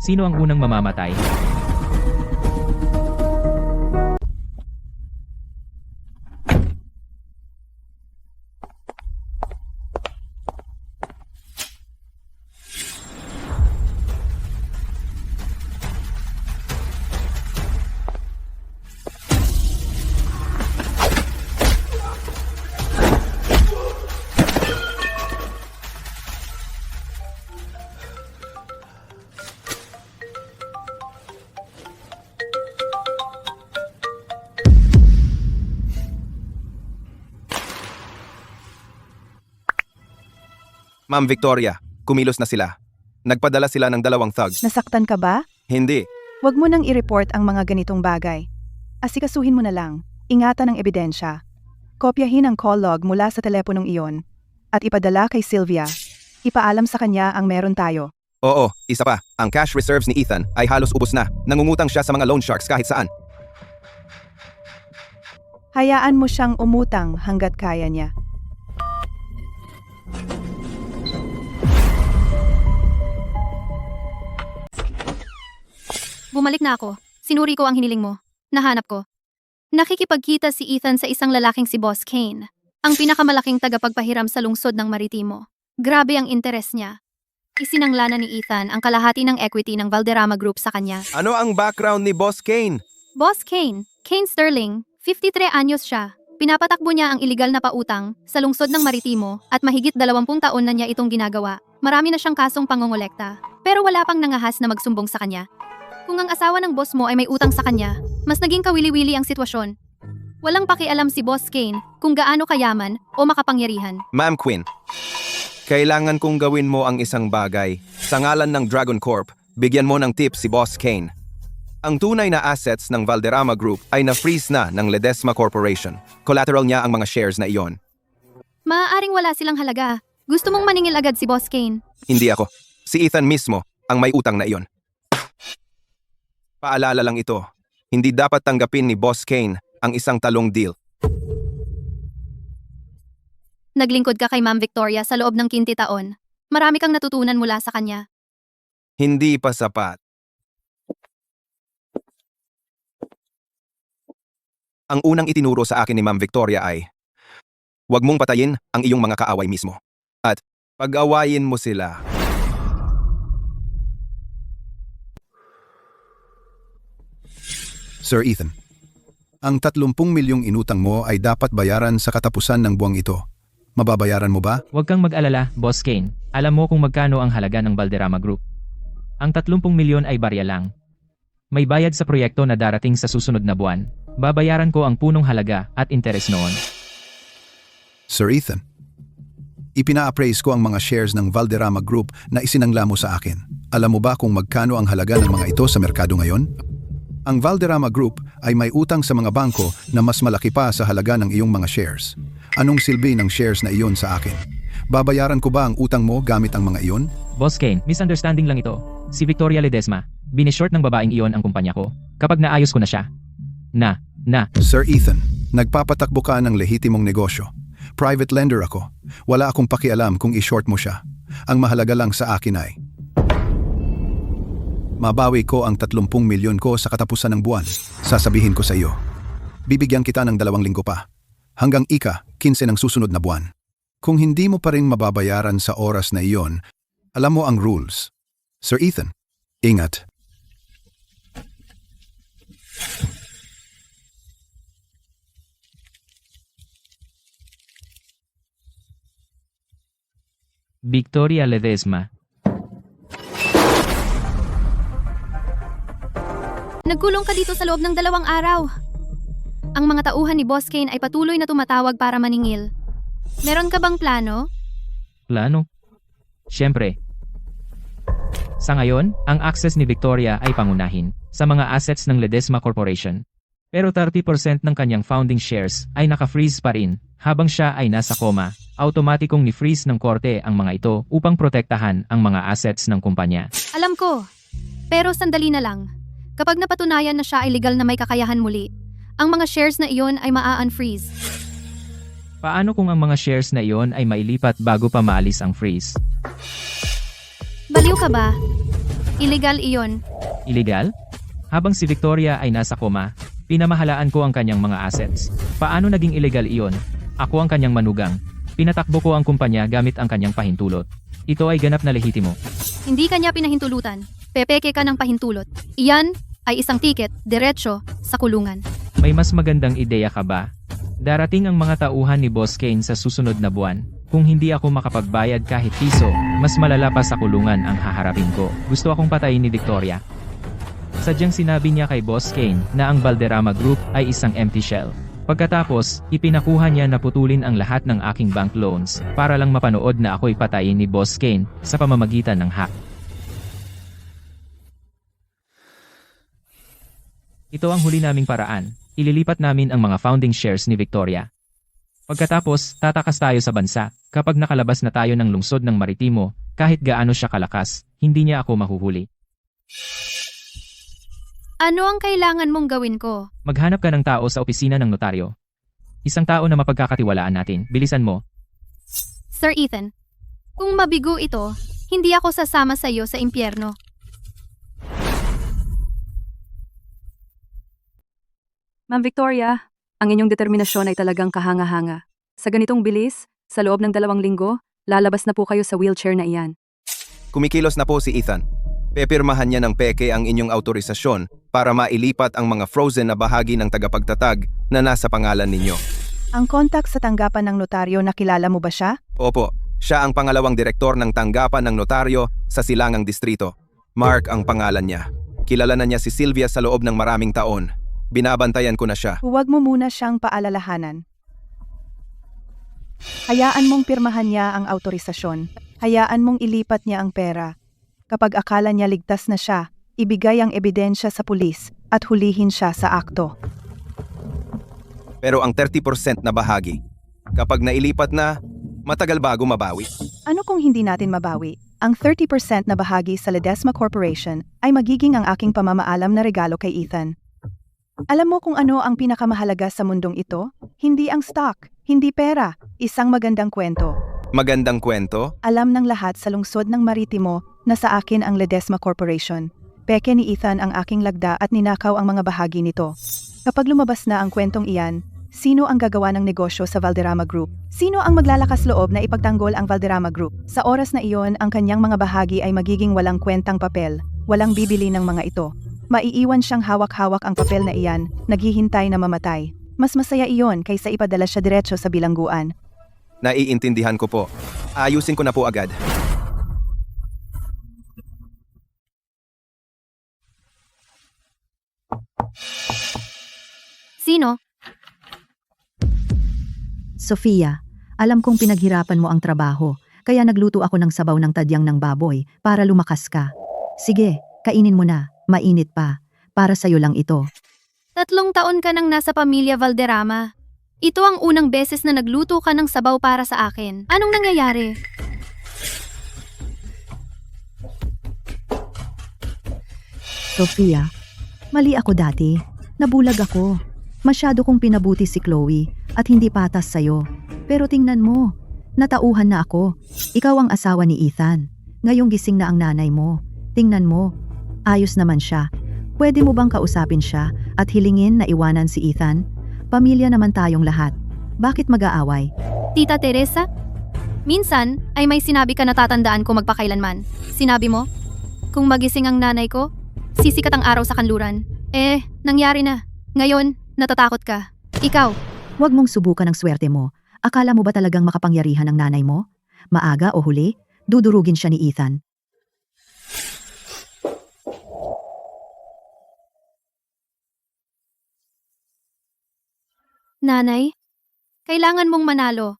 Sino ang unang mamamatay? Ma'am Victoria, kumilos na sila. Nagpadala sila ng 2 thugs. Nasaktan ka ba? Hindi. Huwag mo nang i-report ang mga ganitong bagay. Asikasuhin mo na lang. Ingatan ang ebidensya. Kopyahin ang call log mula sa teleponong iyon at ipadala kay Sylvia. Ipaalam sa kanya ang meron tayo. Oo, isa pa. Ang cash reserves ni Ethan ay halos ubos na. Nangungutang siya sa mga loan sharks kahit saan. Hayaan mo siyang umutang hanggat kaya niya. Bumalik na ako. Sinuri ko ang hiniling mo. Nahanap ko. Nakikipagkita si Ethan sa isang lalaking si Boss Kane, ang pinakamalaking tagapagpahiram sa lungsod ng Maritimo. Grabe ang interes niya. Isinanglana ni Ethan ang kalahati ng equity ng Valderrama Group sa kanya. Ano ang background ni Boss Kane? Boss Kane, Kane Sterling, 53 anyos siya. Pinapatakbo niya ang iligal na pautang sa lungsod ng Maritimo at mahigit 20 taon na niya itong ginagawa. Marami na siyang kasong pangongolekta, pero wala pang nangahas na magsumbong sa kanya. Kung ang asawa ng boss mo ay may utang sa kanya, mas naging kawili-wili ang sitwasyon. Walang pakialam si Boss Kane kung gaano kayaman o makapangyarihan. Ma'am Quinn, kailangan kong gawin mo ang isang bagay. Sa ngalan ng Dragon Corp, bigyan mo ng tip si Boss Kane. Ang tunay na assets ng Valderrama Group ay na-freeze na ng Ledesma Corporation. Collateral niya ang mga shares na iyon. Maaaring wala silang halaga. Gusto mong maningil agad si Boss Kane. Hindi ako. Si Ethan mismo. ang may utang na iyon. Paalala lang ito, hindi dapat tanggapin ni Boss Kane ang isang talong deal. Naglingkod ka kay Ma'am Victoria sa loob ng 15 taon. Marami kang natutunan mula sa kanya. Hindi pa sapat. Ang unang itinuro sa akin ni Ma'am Victoria ay, huwag mong patayin ang iyong mga kaaway mismo. At pag-awayin mo sila. Sir Ethan, ang 30 milyong inutang mo ay dapat bayaran sa katapusan ng buwang ito. Mababayaran mo ba? Huwag kang mag-alala, Boss Kane. Alam mo kung magkano ang halaga ng Valderrama Group. Ang 30 milyon ay barya lang. May bayad sa proyekto na darating sa susunod na buwan. Babayaran ko ang punong halaga at interes noon. Sir Ethan, ipina-appraise ko ang mga shares ng Valderrama Group na isinangla mo sa akin. Alam mo ba kung magkano ang halaga ng mga ito sa merkado ngayon? Ang Valderrama Group ay may utang sa mga bangko na mas malaki pa sa halaga ng iyong mga shares. Anong silbi ng shares na iyon sa akin? Babayaran ko ba ang utang mo gamit ang mga iyon? Boss Kane, misunderstanding lang ito. Si Victoria Ledesma, binishort ng babaeng iyon ang kumpanya ko. Kapag naayos ko na siya. Sir Ethan, nagpapatakbo ka ng lehitimong negosyo. Private lender ako. Wala akong pakialam kung i-short mo siya. Ang mahalaga lang sa akin ay mabawi ko ang 30 milyon ko sa katapusan ng buwan. Sasabihin ko sa iyo. Bibigyan kita ng 2 linggo pa. Hanggang 15 ng susunod na buwan. Kung hindi mo pa rin mababayaran sa oras na iyon, alam mo ang rules. Sir Ethan, ingat. Victoria Ledesma. Nagkulong ka dito sa loob ng 2 araw. Ang mga tauhan ni Boss Kane ay patuloy na tumatawag para maningil. Meron ka bang plano? Plano? Siyempre. Sa ngayon, ang access ni Victoria ay pangunahin sa mga assets ng Ledesma Corporation. Pero 30% ng kanyang founding shares ay naka-freeze pa rin habang siya ay nasa coma. Automatikong ni-freeze ng korte ang mga ito upang protektahan ang mga assets ng kumpanya. Alam ko. Pero sandali na lang. Kapag napatunayan na siya ay legal na may kakayahan muli, ang mga shares na iyon ay maa-unfreeze. Paano kung ang mga shares na iyon ay mailipat bago pa maalis ang freeze? Baliw ka ba? Illegal iyon. Illegal? Habang si Victoria ay nasa coma, pinamahalaan ko ang kanyang mga assets. Paano naging illegal iyon? Ako ang kanyang manugang. Pinatakbo ko ang kumpanya gamit ang kanyang pahintulot. Ito ay ganap na lehitimo. Hindi kanya pinahintulutan. Pepeke ka ng pahintulot. Iyan ay isang tiket, diretsyo, sa kulungan. May mas magandang ideya ka ba? Darating ang mga tauhan ni Boss Kane sa susunod na buwan. Kung hindi ako makapagbayad kahit piso, mas malala pa sa kulungan ang haharapin ko. Gusto akong patayin ni Victoria. Sadyang sinabi niya kay Boss Kane na ang Valderrama Group ay isang empty shell. Pagkatapos, ipinakuha niya na putulin ang lahat ng aking bank loans para lang mapanood na ako'y patayin ni Boss Kane sa pamamagitan ng hack. Ito ang huli naming paraan. Ililipat namin ang mga founding shares ni Victoria. Pagkatapos, tatakas tayo sa bansa. Kapag nakalabas na tayo ng lungsod ng Maritimo, kahit gaano siya kalakas, hindi niya ako mahuhuli. Ano ang kailangan mong gawin ko? Maghanap ka ng tao sa opisina ng notaryo. Isang tao na mapagkakatiwalaan natin. Bilisan mo. Sir Ethan, kung mabigo ito, hindi ako sasama sa iyo sa impyerno. Ma'am Victoria, ang inyong determinasyon ay talagang kahanga-hanga. Sa ganitong bilis, sa loob ng 2 linggo, lalabas na po kayo sa wheelchair na iyan. Kumikilos na po si Ethan. Pepirmahan niya ng peke ang inyong autorisasyon para mailipat ang mga frozen na bahagi ng tagapagtatag na nasa pangalan ninyo. Ang kontak sa tanggapan ng notaryo, nakilala mo ba siya? Opo, siya ang pangalawang direktor ng tanggapan ng notaryo sa Silangang Distrito. Mark ang pangalan niya. Kilala na niya si Sylvia sa loob ng maraming taon. Binabantayan ko na siya. Huwag mo muna siyang paalalahanan. Hayaan mong pirmahan niya ang autorisasyon. Hayaan mong ilipat niya ang pera. Kapag akala niya ligtas na siya, ibigay ang ebidensya sa pulis at hulihin siya sa akto. Pero ang 30% na bahagi, kapag nailipat na, matagal bago mabawi. Ano kung hindi natin mabawi? ang 30% na bahagi sa Ledesma Corporation ay magiging ang aking pamamaalam na regalo kay Ethan. Alam mo kung ano ang pinakamahalaga sa mundong ito? Hindi ang stock, hindi pera, isang magandang kwento. Magandang kwento? Alam ng lahat sa lungsod ng Maritimo na sa akin ang Ledesma Corporation. Peke ni Ethan ang aking lagda at ninakaw ang mga bahagi nito. Kapag lumabas na ang kwentong iyan, sino ang gagawa ng negosyo sa Valderrama Group? Sino ang maglalakas loob na ipagtanggol ang Valderrama Group? Sa oras na iyon, ang kanyang mga bahagi ay magiging walang kwentang papel, walang bibili ng mga ito. Maiiwan siyang hawak-hawak ang papel na iyan, naghihintay na mamatay. Mas masaya iyon kaysa ipadala siya diretso sa bilangguan. Naiintindihan ko po. Ayusin ko na po agad. Sino? Sofia, alam kong pinaghirapan mo ang trabaho, kaya nagluto ako ng sabaw ng tadyang ng baboy para lumakas ka. Sige, kainin mo na, mainit pa. Para sa'yo lang ito. 3 taon ka nang nasa pamilya Valderrama. Ito ang unang beses na nagluto ka ng sabaw para sa akin. Anong nangyayari? Sofia, mali ako dati. Nabulag ako. Masyado kong pinabuti si Chloe at hindi patas sa'yo. Pero tingnan mo, natauhan na ako. Ikaw ang asawa ni Ethan. Ngayong gising na ang nanay mo. Tingnan mo, ayos naman siya. Pwede mo bang kausapin siya at hilingin na iwanan si Ethan? Pamilya naman tayong lahat. Bakit mag-aaway? Tita Teresa? Minsan ay may sinabi ka na tatandaan ko magpakailanman. Sinabi mo? Kung magising ang nanay ko, sisikat ang araw sa kanluran. Nangyari na. Ngayon, natatakot ka. Ikaw, Huwag mong subukan ang swerte mo. Akala mo ba talagang makapangyarihan ang nanay mo? Maaga o huli, dudurugin siya ni Ethan. nanay, kailangan mong manalo.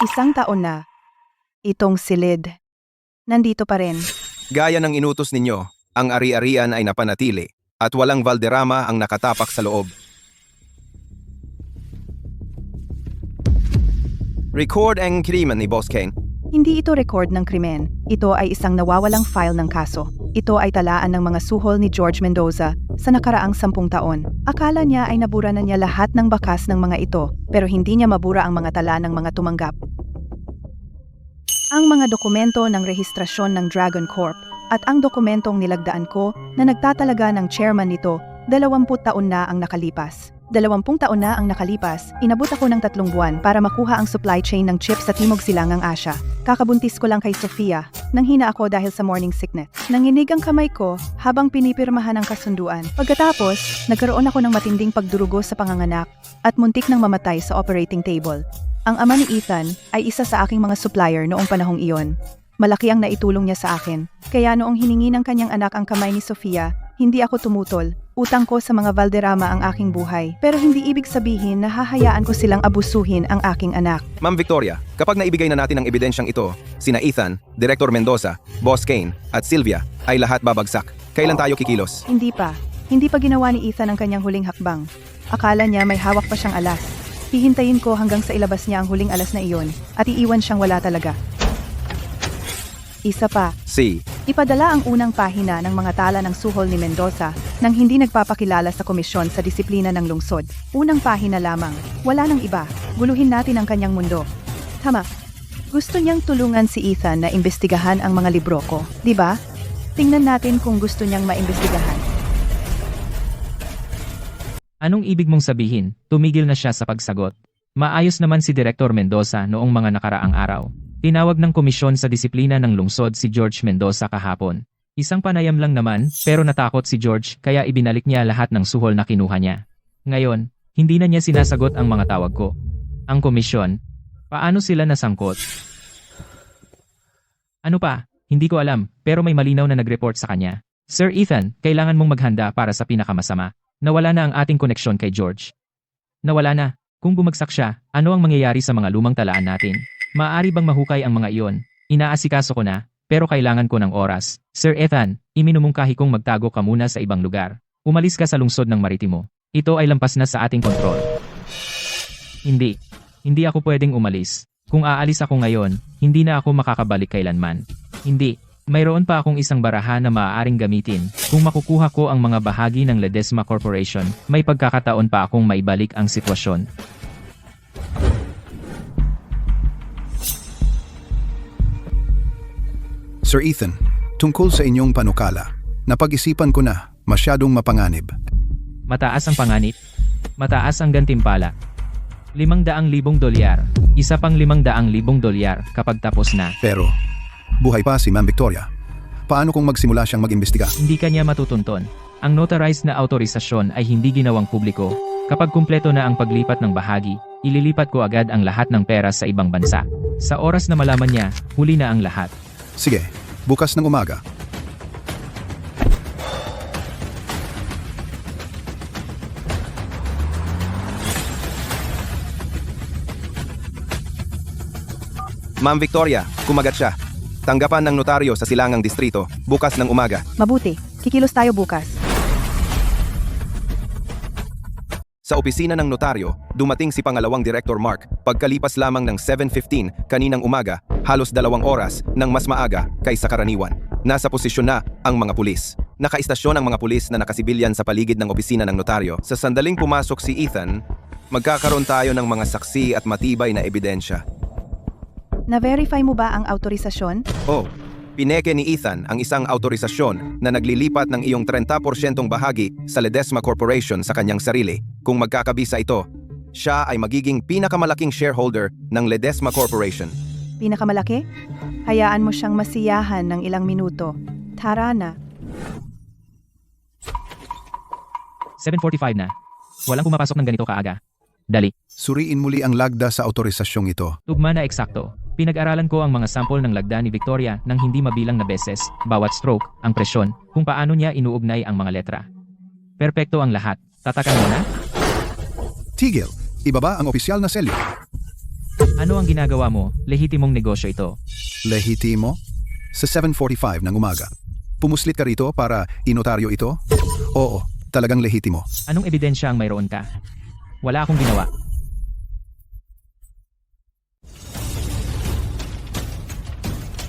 Isang taon na, itong silid. Nandito pa rin. Gaya ng inutos ninyo, ang ari-arian ay napanatili at walang Valderrama ang nakatapak sa loob. Record ang krimen ni Boss Kane. Hindi ito record ng krimen. Ito ay isang nawawalang file ng kaso. Ito ay talaan ng mga suhol ni George Mendoza sa nakaraang 10 taon. Akala niya ay nabura na niya lahat ng bakas ng mga ito, pero hindi niya mabura ang mga tala ng mga tumanggap. Ang mga dokumento ng rehistrasyon ng Dragon Corp at ang dokumentong nilagdaan ko na nagtatalaga ng chairman nito, 20 taon na ang nakalipas. 20 taon na ang nakalipas, inabot ako ng 3 buwan para makuha ang supply chain ng chip sa Timog Silangang Asya. Kakabuntis ko lang kay Sofia, nang hina ako dahil sa morning sickness. Nanginig ang kamay ko habang pinipirmahan ang kasunduan. Pagkatapos, nagkaroon ako ng matinding pagdurugo sa panganganak at muntik nang mamatay sa operating table. Ang ama ni Ethan ay isa sa aking mga supplier noong panahong iyon. Malaki ang naitulong niya sa akin, kaya noong hiningi ng kanyang anak ang kamay ni Sofia, hindi ako tumutol. Utang ko sa mga Valderrama ang aking buhay, pero hindi ibig sabihin na hahayaan ko silang abusuhin ang aking anak. Ma'am Victoria, kapag naibigay na natin ang ebidensyang ito, sina Ethan, Director Mendoza, Boss Kane, at Sylvia ay lahat babagsak. Kailan tayo kikilos? Hindi pa. Hindi pa ginawa ni Ethan ang kanyang huling hakbang. Akala niya may hawak pa siyang alas. Hihintayin ko hanggang sa ilabas niya ang huling alas na iyon at iiwan siyang wala talaga. Isa pa, ipadala ang unang pahina ng mga tala ng suhol ni Mendoza nang hindi nagpapakilala sa komisyon sa disiplina ng lungsod. Unang pahina lamang, wala nang iba. Guluhin natin ang kanyang mundo. Tama. Gusto niyang tulungan si Ethan na imbestigahan ang mga libro ko, di ba? Tingnan natin kung gusto niyang maimbestigahan. Anong ibig mong sabihin? Tumigil na siya sa pagsagot. Maayos naman si Director Mendoza noong mga nakaraang araw. Tinawag ng komisyon sa disiplina ng lungsod si George Mendoza kahapon. Isang panayam lang naman, pero natakot si George kaya ibinalik niya lahat ng suhol na kinuha niya. Ngayon, hindi na niya sinasagot ang mga tawag ko. Ang komisyon, paano sila nasangkot? Ano pa? Hindi ko alam, pero may malinaw na nag-report sa kanya. Sir Ethan, kailangan mong maghanda para sa pinakamasama. Nawala na ang ating koneksyon kay George. Nawala na. Kung bumagsak siya, ano ang mangyayari sa mga lumang talaan natin? Maaari bang mahukay ang mga iyon? Inaasikaso ko na, pero kailangan ko ng oras. Sir Ethan, iminumungkahi kong magtago ka muna sa ibang lugar. Umalis ka sa lungsod ng Maritimo. Ito ay lampas na sa ating kontrol. Hindi. Hindi ako pwedeng umalis. Kung aalis ako ngayon, hindi na ako makakabalik kailanman. Hindi. Mayroon pa akong isang barahan na maaaring gamitin. Kung makukuha ko ang mga bahagi ng Ledesma Corporation, may pagkakataon pa akong maibalik ang sitwasyon. Sir Ethan, tungkol sa inyong panukala, napag-isipan ko na masyadong mapanganib. Mataas ang panganib. Mataas ang gantimpala. $500,000. Isa pang $500,000 kapag tapos na. Pero, buhay pa si Ma'am Victoria. Paano kung magsimula siyang mag-imbestiga? Hindi kanya matutunton. Ang notarized na autorisasyon ay hindi ginawang publiko. Kapag kumpleto na ang paglipat ng bahagi, ililipat ko agad ang lahat ng pera sa ibang bansa. Sa oras na malaman niya, huli na ang lahat. Sige, bukas ng umaga. Ma'am Victoria, kumagat siya. Tanggapan ng notaryo sa Silangang Distrito, bukas ng umaga. Mabuti, kikilos tayo bukas. Sa opisina ng notaryo, dumating si Pangalawang Director Mark pagkalipas lamang ng 7:15 kaninang umaga, halos 2 oras ng mas maaga kaysa karaniwan. Nasa posisyon na ang mga pulis. Nakaistasyon ang mga pulis na nakasibilyan sa paligid ng opisina ng notaryo. Sa sandaling pumasok si Ethan, magkakaroon tayo ng mga saksi at matibay na ebidensya. Na-verify mo ba ang autorisasyon? Oh, pineke ni Ethan ang isang autorisasyon na naglilipat ng iyong 30% bahagi sa Ledesma Corporation sa kanyang sarili. Kung magkakabisa ito, siya ay magiging pinakamalaking shareholder ng Ledesma Corporation. Pinakamalaki? Hayaan mo siyang masiyahan ng ilang minuto. Tara na. 7:45 na. Walang pumapasok ng ganito kaaga. Dali. Suriin muli ang lagda sa autorisasyong ito. Tugma na eksakto. Pinag-aralan ko ang mga sample ng lagda ni Victoria nang hindi mabilang na beses, bawat stroke, ang presyon, kung paano niya inuugnay ang mga letra. Perpekto ang lahat. Tatakan mo na? Tigil, ibaba ang opisyal na selyo. Ano ang ginagawa mo? Lehitimong negosyo ito. Lehitimo? Sa 7:45 ng umaga. Pumuslit ka rito para inotaryo ito? Oo, talagang lehitimo. Anong ebidensya ang mayroon ka? Wala akong ginawa.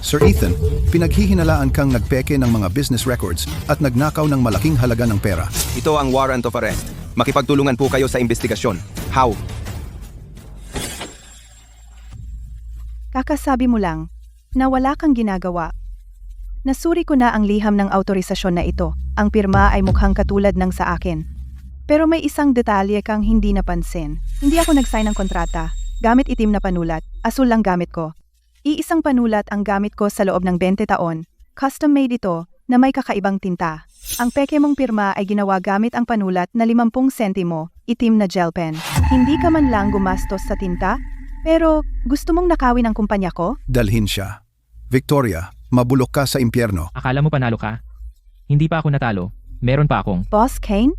Sir Ethan, pinaghihinalaan kang nagpeke ng mga business records at nagnakaw ng malaking halaga ng pera. Ito ang warrant of arrest. Makipagtulungan po kayo sa investigasyon. How? Kakasabi mo lang na wala kang ginagawa. Nasuri ko na ang liham ng autorisasyon na ito. Ang pirma ay mukhang katulad ng sa akin. Pero may isang detalye kang hindi napansin. Hindi ako nag-sign ng kontrata. Gamit itim na panulat. Asul lang gamit ko. Iisang panulat ang gamit ko sa loob ng 20 taon. Custom-made ito na may kakaibang tinta. Ang peke mong pirma ay ginawa gamit ang panulat na 50 sentimo, itim na gel pen. Hindi ka man lang gumastos sa tinta, pero gusto mong nakawin ang kumpanya ko? Dalhin siya. Victoria, mabulok ka sa impyerno. Akala mo panalo ka? Hindi pa ako natalo. Meron pa akong. Boss Kane?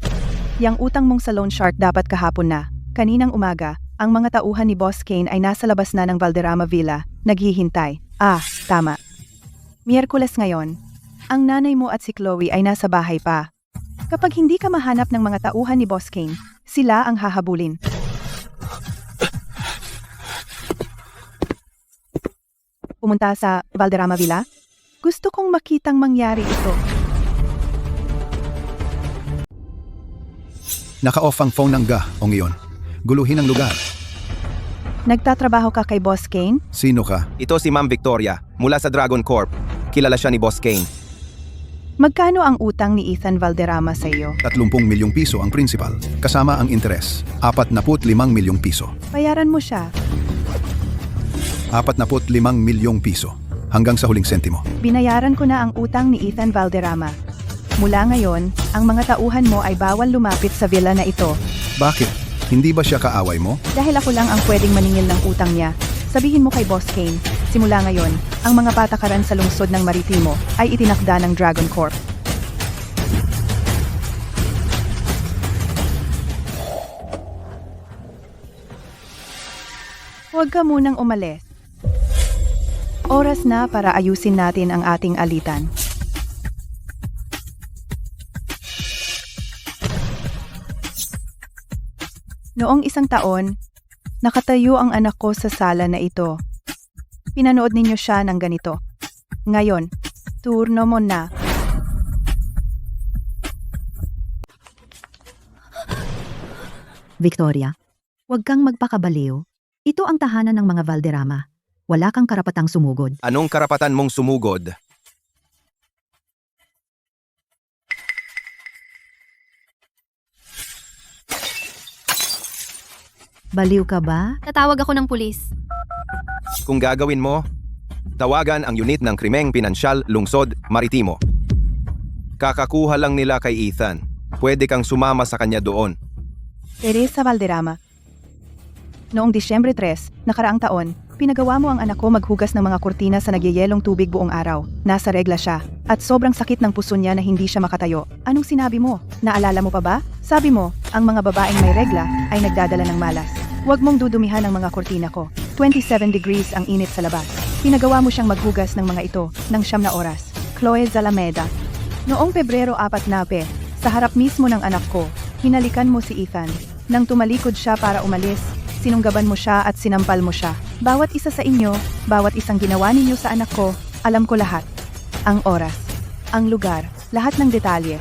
Yang utang mong sa loan shark dapat kahapon na. Kaninang umaga, ang mga tauhan ni Boss Kane ay nasa labas na ng Valderrama Villa, naghihintay. Tama. Miyerkules ngayon. Ang nanay mo at si Chloe ay nasa bahay pa. Kapag hindi ka mahanap ng mga tauhan ni Boss Kane, sila ang hahabulin. Pumunta sa Valderrama Villa? Gusto kong makitang mangyari ito. Naka-off ang phone ng o ngayon. Guluhin ang lugar. Nagtatrabaho ka kay Boss Kane? Sino ka? Ito si Ma'am Victoria, mula sa Dragon Corp. Kilala siya ni Boss Kane. Magkano ang utang ni Ethan Valderrama sa iyo? 30 milyong piso ang principal, kasama ang interes. 45 milyong piso. Bayaran mo siya. 45 milyong piso. Hanggang sa huling sentimo. Binayaran ko na ang utang ni Ethan Valderrama. Mula ngayon, ang mga tauhan mo ay bawal lumapit sa villa na ito. Bakit? Hindi ba siya kaaway mo? Dahil ako lang ang pwedeng maningil ng utang niya. Sabihin mo kay Boss Kane, simula ngayon, ang mga patakaran sa lungsod ng Maritimo ay itinakda ng Dragon Corp. Huwag ka munang umalis. Oras na para ayusin natin ang ating alitan. Noong isang taon, Nakatayo ang anak ko sa sala na ito. Pinanood ninyo siya ng ganito. Ngayon, turno mo na. Victoria, huwag kang magpakabaliw. Ito ang tahanan ng mga Valderrama. Wala kang karapatang sumugod. Anong karapatan mong sumugod? Baliw ka ba? Tatawag ako ng pulis. Kung gagawin mo, tawagan ang unit ng krimeng pinansyal lungsod maritimo. Kakakuha lang nila kay Ethan. Pwede kang sumama sa kanya doon. Teresa Valderrama. Noong Disyembre 3, nakaraang taon, pinagawa mo ang anak ko maghugas ng mga kurtina sa nagyayelong tubig buong araw. Nasa regla siya. At sobrang sakit ng puso niya na hindi siya makatayo. Anong sinabi mo? Naalala mo pa ba? Sabi mo, ang mga babaeng may regla ay nagdadala ng malas. Huwag mong dudumihan ang mga kurtina ko. 27 degrees ang init sa labas. Pinagawa mo siyang maghugas ng mga ito ng 9 na oras. Chloe Zalameda. Noong Pebrero 4 sa harap mismo ng anak ko, hinalikan mo si Ethan. Nang tumalikod siya para umalis, sinunggaban mo siya at sinampal mo siya. Bawat isa sa inyo, bawat isang ginawa ninyo sa anak ko, alam ko lahat. Ang oras, ang lugar, lahat ng detalye.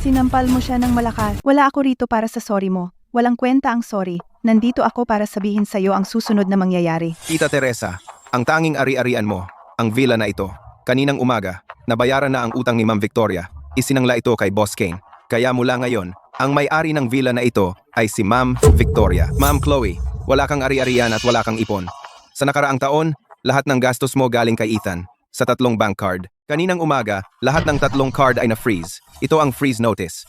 Sinampal mo siya ng malakas. Wala ako rito para sa sorry mo. Walang kwenta ang sorry. Nandito ako para sabihin sa'yo ang susunod na mangyayari. Tita Teresa, ang tanging ari-arian mo, ang villa na ito. Kaninang umaga, nabayaran na ang utang ni Ma'am Victoria. Isinangla ito kay Boss Kane. Kaya mula ngayon, ang may-ari ng villa na ito ay si Ma'am Victoria. Ma'am Chloe, wala kang ari-arian at wala kang ipon. Sa nakaraang taon, lahat ng gastos mo galing kay Ethan sa 3 bank card. Kaninang umaga, lahat ng 3 card ay na-freeze. Ito ang freeze notice.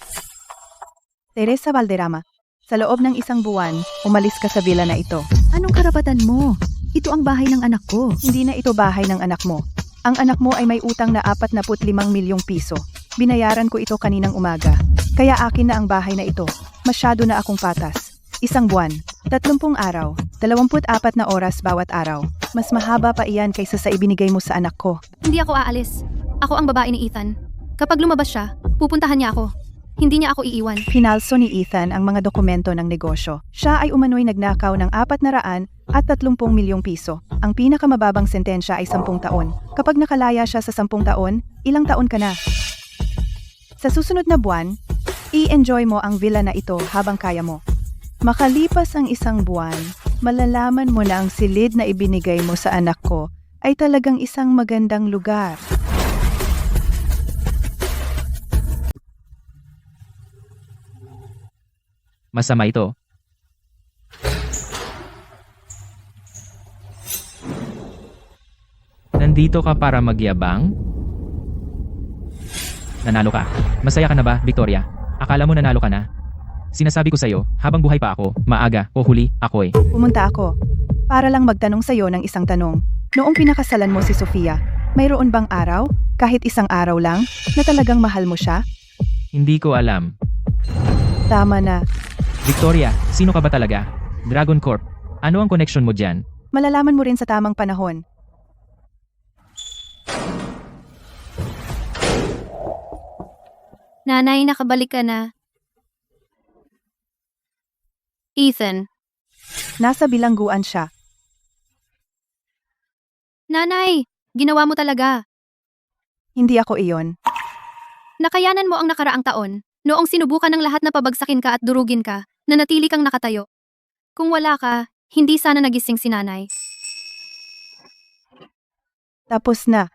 Teresa Valderrama, sa loob ng 1 buwan, umalis ka sa villa na ito. Anong karapatan mo? Ito ang bahay ng anak ko. Hindi na ito bahay ng anak mo. Ang anak mo ay may utang na 45 milyong piso. Binayaran ko ito kaninang umaga. Kaya akin na ang bahay na ito. Masyado na akong patas. 1 buwan, 30 araw, 24 na oras bawat araw. Mas mahaba pa iyan kaysa sa ibinigay mo sa anak ko. Hindi ako aalis. Ako ang babae ni Ethan. Kapag lumabas siya, pupuntahan niya ako. Hindi niya ako iiwan. Pinalso ni Ethan ang mga dokumento ng negosyo. Siya ay umano'y nagnakaw ng 430 milyong piso. Ang pinakamababang sentensya ay 10 taon. Kapag nakalaya siya sa 10 taon, ilang taon ka na? Sa susunod na buwan, i-enjoy mo ang villa na ito habang kaya mo. Makalipas ang 1 buwan, malalaman mo na ang silid na ibinigay mo sa anak ko ay talagang isang magandang lugar. Masama ito. Nandito ka para magyabang? Nanalo ka. Masaya ka na ba, Victoria? Akala mo nanalo ka na? Sinasabi ko sa'yo, habang buhay pa ako, maaga o huli, ako eh. Pumunta ako para lang magtanong sa'yo ng isang tanong. Noong pinakasalan mo si Sofia, mayroon bang araw, kahit 1 araw lang, na talagang mahal mo siya? Hindi ko alam. Tama na. Victoria, sino ka ba talaga? Dragon Corp. Ano ang connection mo dyan? Malalaman mo rin sa tamang panahon. Nanay, nakabalik ka na. Ethan. Nasa bilangguan siya. Nanay, ginawa mo talaga. Hindi ako iyon. Nakayanan mo ang nakaraang taon. Noong sinubukan ng lahat na pabagsakin ka at durugin ka, nanatili kang nakatayo. Kung wala ka, hindi sana nagising si nanay. Tapos na.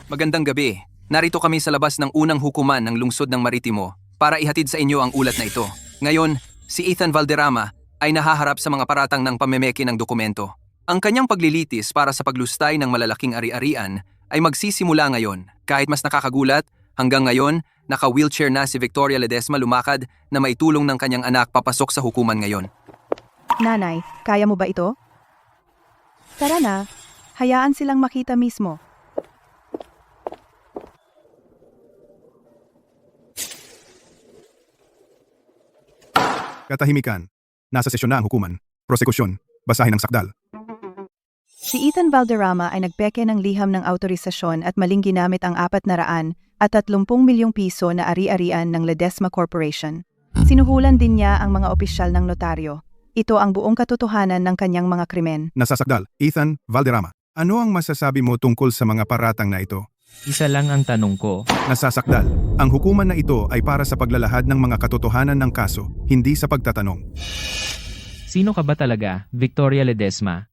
Magandang gabi. Narito kami sa labas ng unang hukuman ng lungsod ng Maritimo para ihatid sa inyo ang ulat na ito. Ngayon, si Ethan Valderrama ay nahaharap sa mga paratang ng pamemeki ng dokumento. Ang kanyang paglilitis para sa paglustay ng malalaking ari-arian ay magsisimula ngayon. Kahit mas nakakagulat, hanggang ngayon, naka-wheelchair na si Victoria Ledesma lumakad na maitulong ng kanyang anak papasok sa hukuman ngayon. Nanay, kaya mo ba ito? Tara na. Hayaan silang makita mismo. Katahimikan. Nasa sesyon na ang hukuman. Prosekusyon. basahin ang sakdal. Si Ethan Valderrama ay nagpeke ng liham ng autorisasyon at maling ginamit ang 430 milyong piso na ari-arian ng Ledesma Corporation. Sinuhulan din niya ang mga opisyal ng notaryo. Ito ang buong katotohanan ng kanyang mga krimen. Nasasakdal, Ethan Valderrama. Ano ang masasabi mo tungkol sa mga paratang na ito? Isa lang ang tanong ko. Nasasakdal, ang hukuman na ito ay para sa paglalahad ng mga katotohanan ng kaso, hindi sa pagtatanong. Sino ka ba talaga, Victoria Ledesma?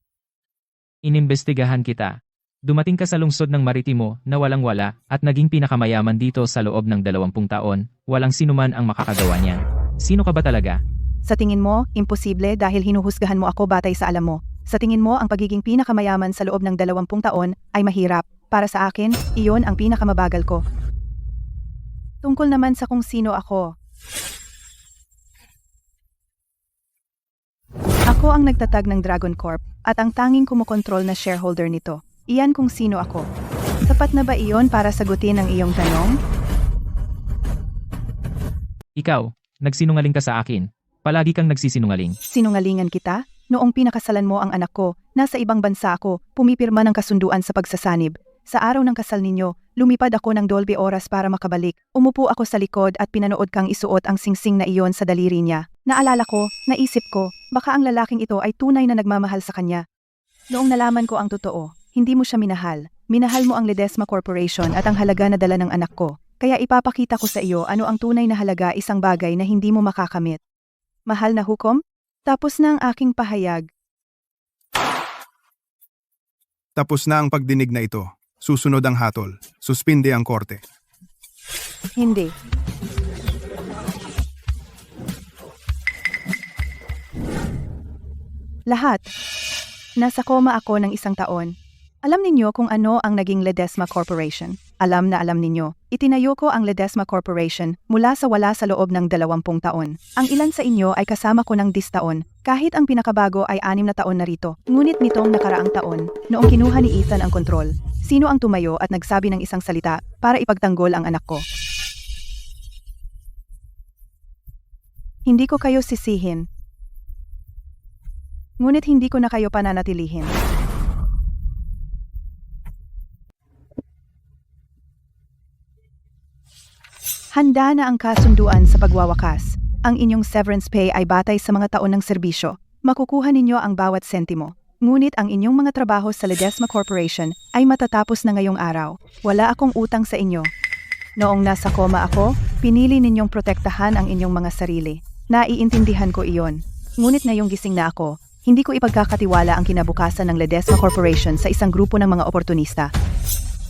Inimbestigahan kita. Dumating ka sa lungsod ng Maritimo na walang-wala at naging pinakamayaman dito sa loob ng 20 taon. Walang sinuman ang makakagawa niyan. Sino ka ba talaga? Sa tingin mo, imposible dahil hinuhusgahan mo ako batay sa alam mo. Sa tingin mo, ang pagiging pinakamayaman sa loob ng 20 taon ay mahirap. Para sa akin, iyon ang pinakamabagal ko. Tungkol naman sa kung sino ako. Ako ang nagtatag ng Dragon Corp at ang tanging kumokontrol na shareholder nito. Iyan kung sino ako. Sapat na ba iyon para sagutin ang iyong tanong? Ikaw, nagsinungaling ka sa akin. Palagi kang nagsisinungaling. Sinungalingan kita? Noong pinakasalan mo ang anak ko, nasa ibang bansa ako, pumipirma ng kasunduan sa pagsasanib. Sa araw ng kasal ninyo, lumipad ako ng Dolby Oras para makabalik. Umupo ako sa likod at pinanood kang isuot ang singsing na iyon sa daliri niya. Naalala ko, naisip ko, baka ang lalaking ito ay tunay na nagmamahal sa kanya. Noong nalaman ko ang totoo, hindi mo siya minahal. Minahal mo ang Ledesma Corporation at ang halaga na dala ng anak ko. Kaya ipapakita ko sa iyo ano ang tunay na halaga, isang bagay na hindi mo makakamit. Mahal na hukom? Tapos na ang aking pahayag. Tapos na ang pagdinig na ito. Susunod ang hatol. Suspinde ang korte. Hindi. Lahat. Nasa koma ako ng 1 taon. Alam ninyo kung ano ang naging Ledesma Corporation. Alam na alam ninyo. Itinayo ko ang Ledesma Corporation mula sa wala sa loob ng 20 taon. Ang ilan sa inyo ay kasama ko ng 10 taon. Kahit ang pinakabago ay 6 na taon na rito. Ngunit nitong nakaraang taon, noong kinuha ni Ethan ang kontrol, sino ang tumayo at nagsabi ng isang salita para ipagtanggol ang anak ko? Hindi ko kayo sisihin. Ngunit hindi ko na kayo pananatilihin. Handa na ang kasunduan sa pagwawakas. Ang inyong severance pay ay batay sa mga taon ng serbisyo. Makukuha ninyo ang bawat sentimo. Ngunit ang inyong mga trabaho sa Ledesma Corporation ay matatapos na ngayong araw. Wala akong utang sa inyo. Noong nasa koma ako, pinili ninyong protektahan ang inyong mga sarili. Naiintindihan ko iyon. Ngunit ngayong gising na ako, hindi ko ipagkakatiwala ang kinabukasan ng Ledesma Corporation sa isang grupo ng mga oportunista.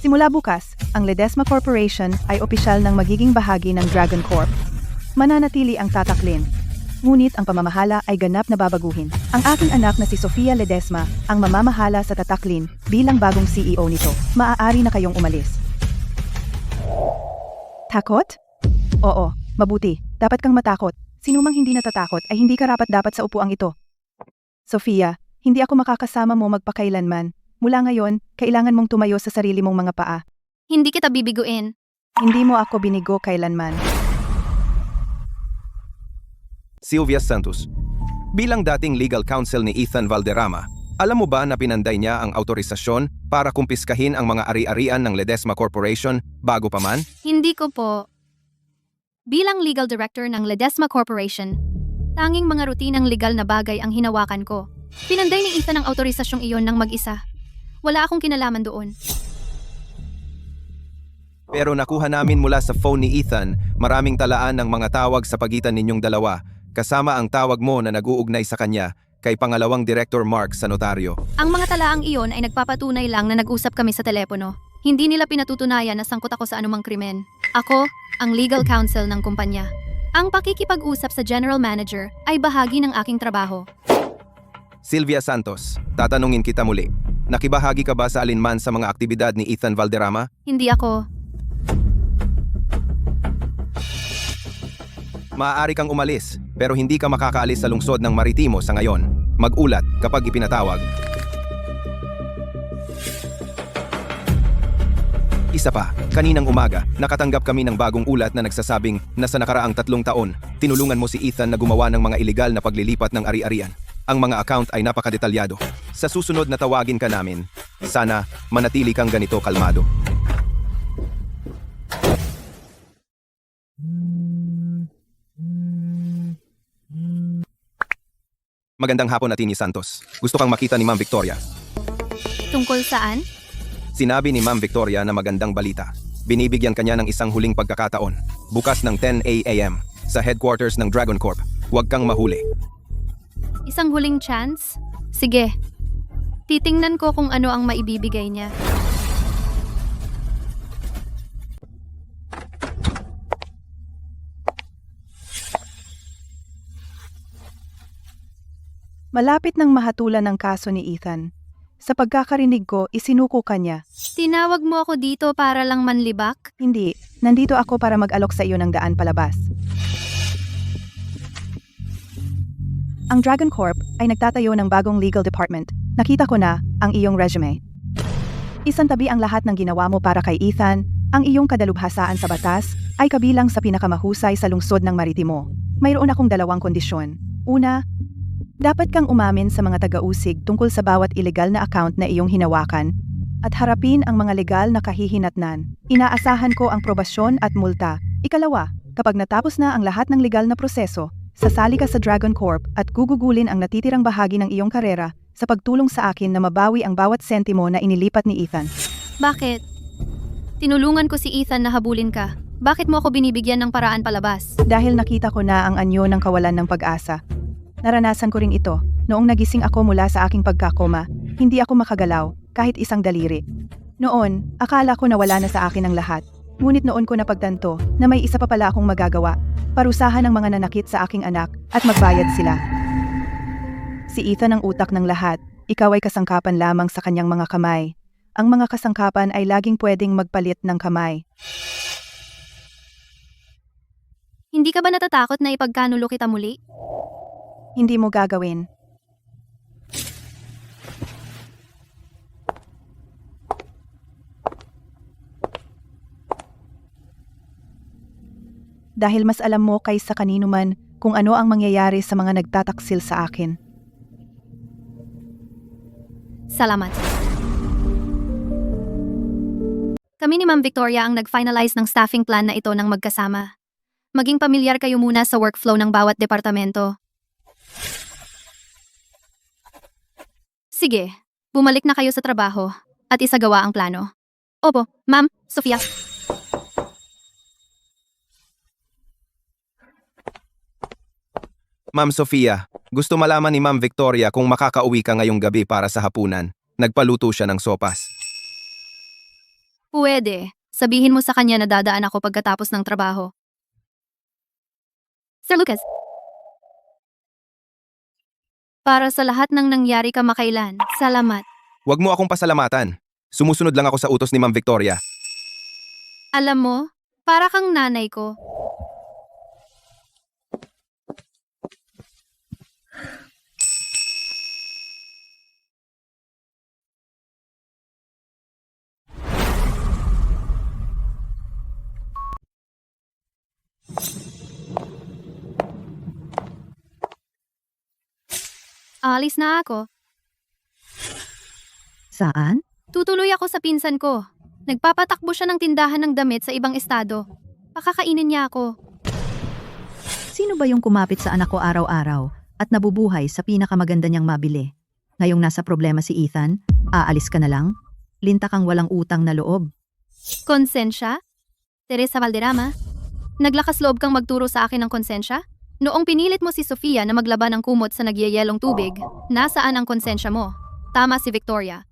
Simula bukas, ang Ledesma Corporation ay opisyal ng magiging bahagi ng Dragon Corp. Mananatili ang tataklin. Ngunit ang pamamahala ay ganap na babaguhin. Ang aking anak na si Sofia Ledesma ang mamamahala sa tataklin bilang bagong CEO nito. Maaari na kayong umalis. Takot? Oo, mabuti. Dapat kang matakot. Sinumang hindi natatakot ay hindi karapat-dapat sa upuang ito. Sofia, hindi ako makakasama mo magpakailanman. Mula ngayon, kailangan mong tumayo sa sarili mong mga paa. Hindi kita bibiguin. Hindi mo ako binigo kailanman. Sylvia Santos. Bilang dating legal counsel ni Ethan Valderrama, alam mo ba na pinanday niya ang autorisasyon para kumpiskahin ang mga ari-arian ng Ledesma Corporation bago pa man? Hindi ko po. Bilang legal director ng Ledesma Corporation, tanging mga rutinang legal na bagay ang hinawakan ko. Pinanday ni Ethan ang autorisasyong iyon ng mag-isa. Wala akong kinalaman doon. Pero nakuha namin mula sa phone ni Ethan maraming talaan ng mga tawag sa pagitan ninyong dalawa, kasama ang tawag mo na nag-uugnay sa kanya kay pangalawang Director Mark sa notaryo. Ang mga talaang iyon ay nagpapatunay lang na nag-usap kami sa telepono. Hindi nila pinatutunayan na sangkot ako sa anumang krimen. Ako, ang legal counsel ng kumpanya. Ang pakikipag-usap sa general manager ay bahagi ng aking trabaho. Sylvia Santos, tatanungin kita muli. Nakibahagi ka ba sa alinman sa mga aktibidad ni Ethan Valderrama? Hindi ako. Maaari kang umalis, pero hindi ka makakaalis sa lungsod ng Maritimo sa ngayon. Mag-ulat kapag ipinatawag. Isa pa, kaninang umaga, nakatanggap kami ng bagong ulat na nagsasabing na sa nakaraang 3 taon, tinulungan mo si Ethan na gumawa ng mga iligal na paglilipat ng ari-arian. Ang mga account ay napakadetalyado. Sa susunod na tawagin ka namin, sana manatili kang ganito kalmado. Magandang hapon, Atini Santos. Gusto kang makita ni Ma'am Victoria. Tungkol saan? Sinabi ni Ma'am Victoria na magandang balita. Binibigyan kanya ng isang huling pagkakataon. Bukas ng 10 a.m. sa headquarters ng Dragon Corp. Huwag kang mahuli. Isang huling chance? Sige. Titingnan ko kung ano ang maibibigay niya. Malapit nang mahatulan ang kaso ni Ethan. Sa pagkakarinig ko, isinuko ka niya. Tinawag mo ako dito para lang manlibak? Hindi, nandito ako para mag-alok sa iyo ng daan palabas. Ang Dragon Corp ay nagtatayo ng bagong legal department. Nakita ko na ang iyong resume. Isang tabi ang lahat ng ginawa mo para kay Ethan, ang iyong kadalubhasaan sa batas ay kabilang sa pinakamahusay sa lungsod ng Maritimo. Mayroon akong 2 kondisyon. Una, dapat kang umamin sa mga taga-usig tungkol sa bawat ilegal na account na iyong hinawakan at harapin ang mga legal na kahihinatnan. Inaasahan ko ang probasyon at multa. Ikalawa, kapag natapos na ang lahat ng legal na proseso, sasali ka sa Dragon Corp at gugugulin ang natitirang bahagi ng iyong karera sa pagtulong sa akin na mabawi ang bawat sentimo na inilipat ni Ethan. Bakit? Tinulungan ko si Ethan na habulin ka. Bakit mo ako binibigyan ng paraan palabas? Dahil nakita ko na ang anyo ng kawalan ng pag-asa. Naranasan ko rin ito. Noong nagising ako mula sa aking pagkakoma, hindi ako makagalaw, kahit isang daliri. Noon, akala ko na wala na sa akin ang lahat. Ngunit noon ko napagtanto na may isa pa pala akong magagawa. Parusahan ang mga nanakit sa aking anak at magbayad sila. Si Ethan ang utak ng lahat. Ikaw ay kasangkapan lamang sa kanyang mga kamay. Ang mga kasangkapan ay laging pwedeng magpalit ng kamay. Hindi ka ba natatakot na ipagkanulo kita muli? Hindi mo gagawin. Dahil mas alam mo kaysa kanino man kung ano ang mangyayari sa mga nagtataksil sa akin. Salamat. Kami ni Ma'am Victoria ang nag-finalize ng staffing plan na ito ng magkasama. Maging pamilyar kayo muna sa workflow ng bawat departamento. Sige, bumalik na kayo sa trabaho at isagawa ang plano. Opo, Ma'am, Sofia. Ma'am Sofia, gusto malaman ni Ma'am Victoria kung makakauwi ka ngayong gabi para sa hapunan. Nagpaluto siya ng sopas. Pwede. Sabihin mo sa kanya na dadaan ako pagkatapos ng trabaho. Sir Lucas. Para sa lahat ng nangyari kamakailan, salamat. Huwag mo akong pasalamatan. Sumusunod lang ako sa utos ni Ma'am Victoria. Alam mo, para kang nanay ko. Alis na ako. Saan? Tutuloy ako sa pinsan ko. Nagpapatakbo siya ng tindahan ng damit sa ibang estado. Pakakainin niya ako. Sino ba yung kumapit sa anak ko araw-araw at nabubuhay sa pinakamaganda niyang mabili? Ngayong nasa problema si Ethan, aalis ka na lang? Linta kang walang utang na loob. Konsensya? Teresa Valderrama? Naglakas loob kang magturo sa akin ng konsensya? Noong pinilit mo si Sofia na maglaban ng kumot sa nagyayelong tubig, nasaan ang konsensya mo? Tama si Victoria.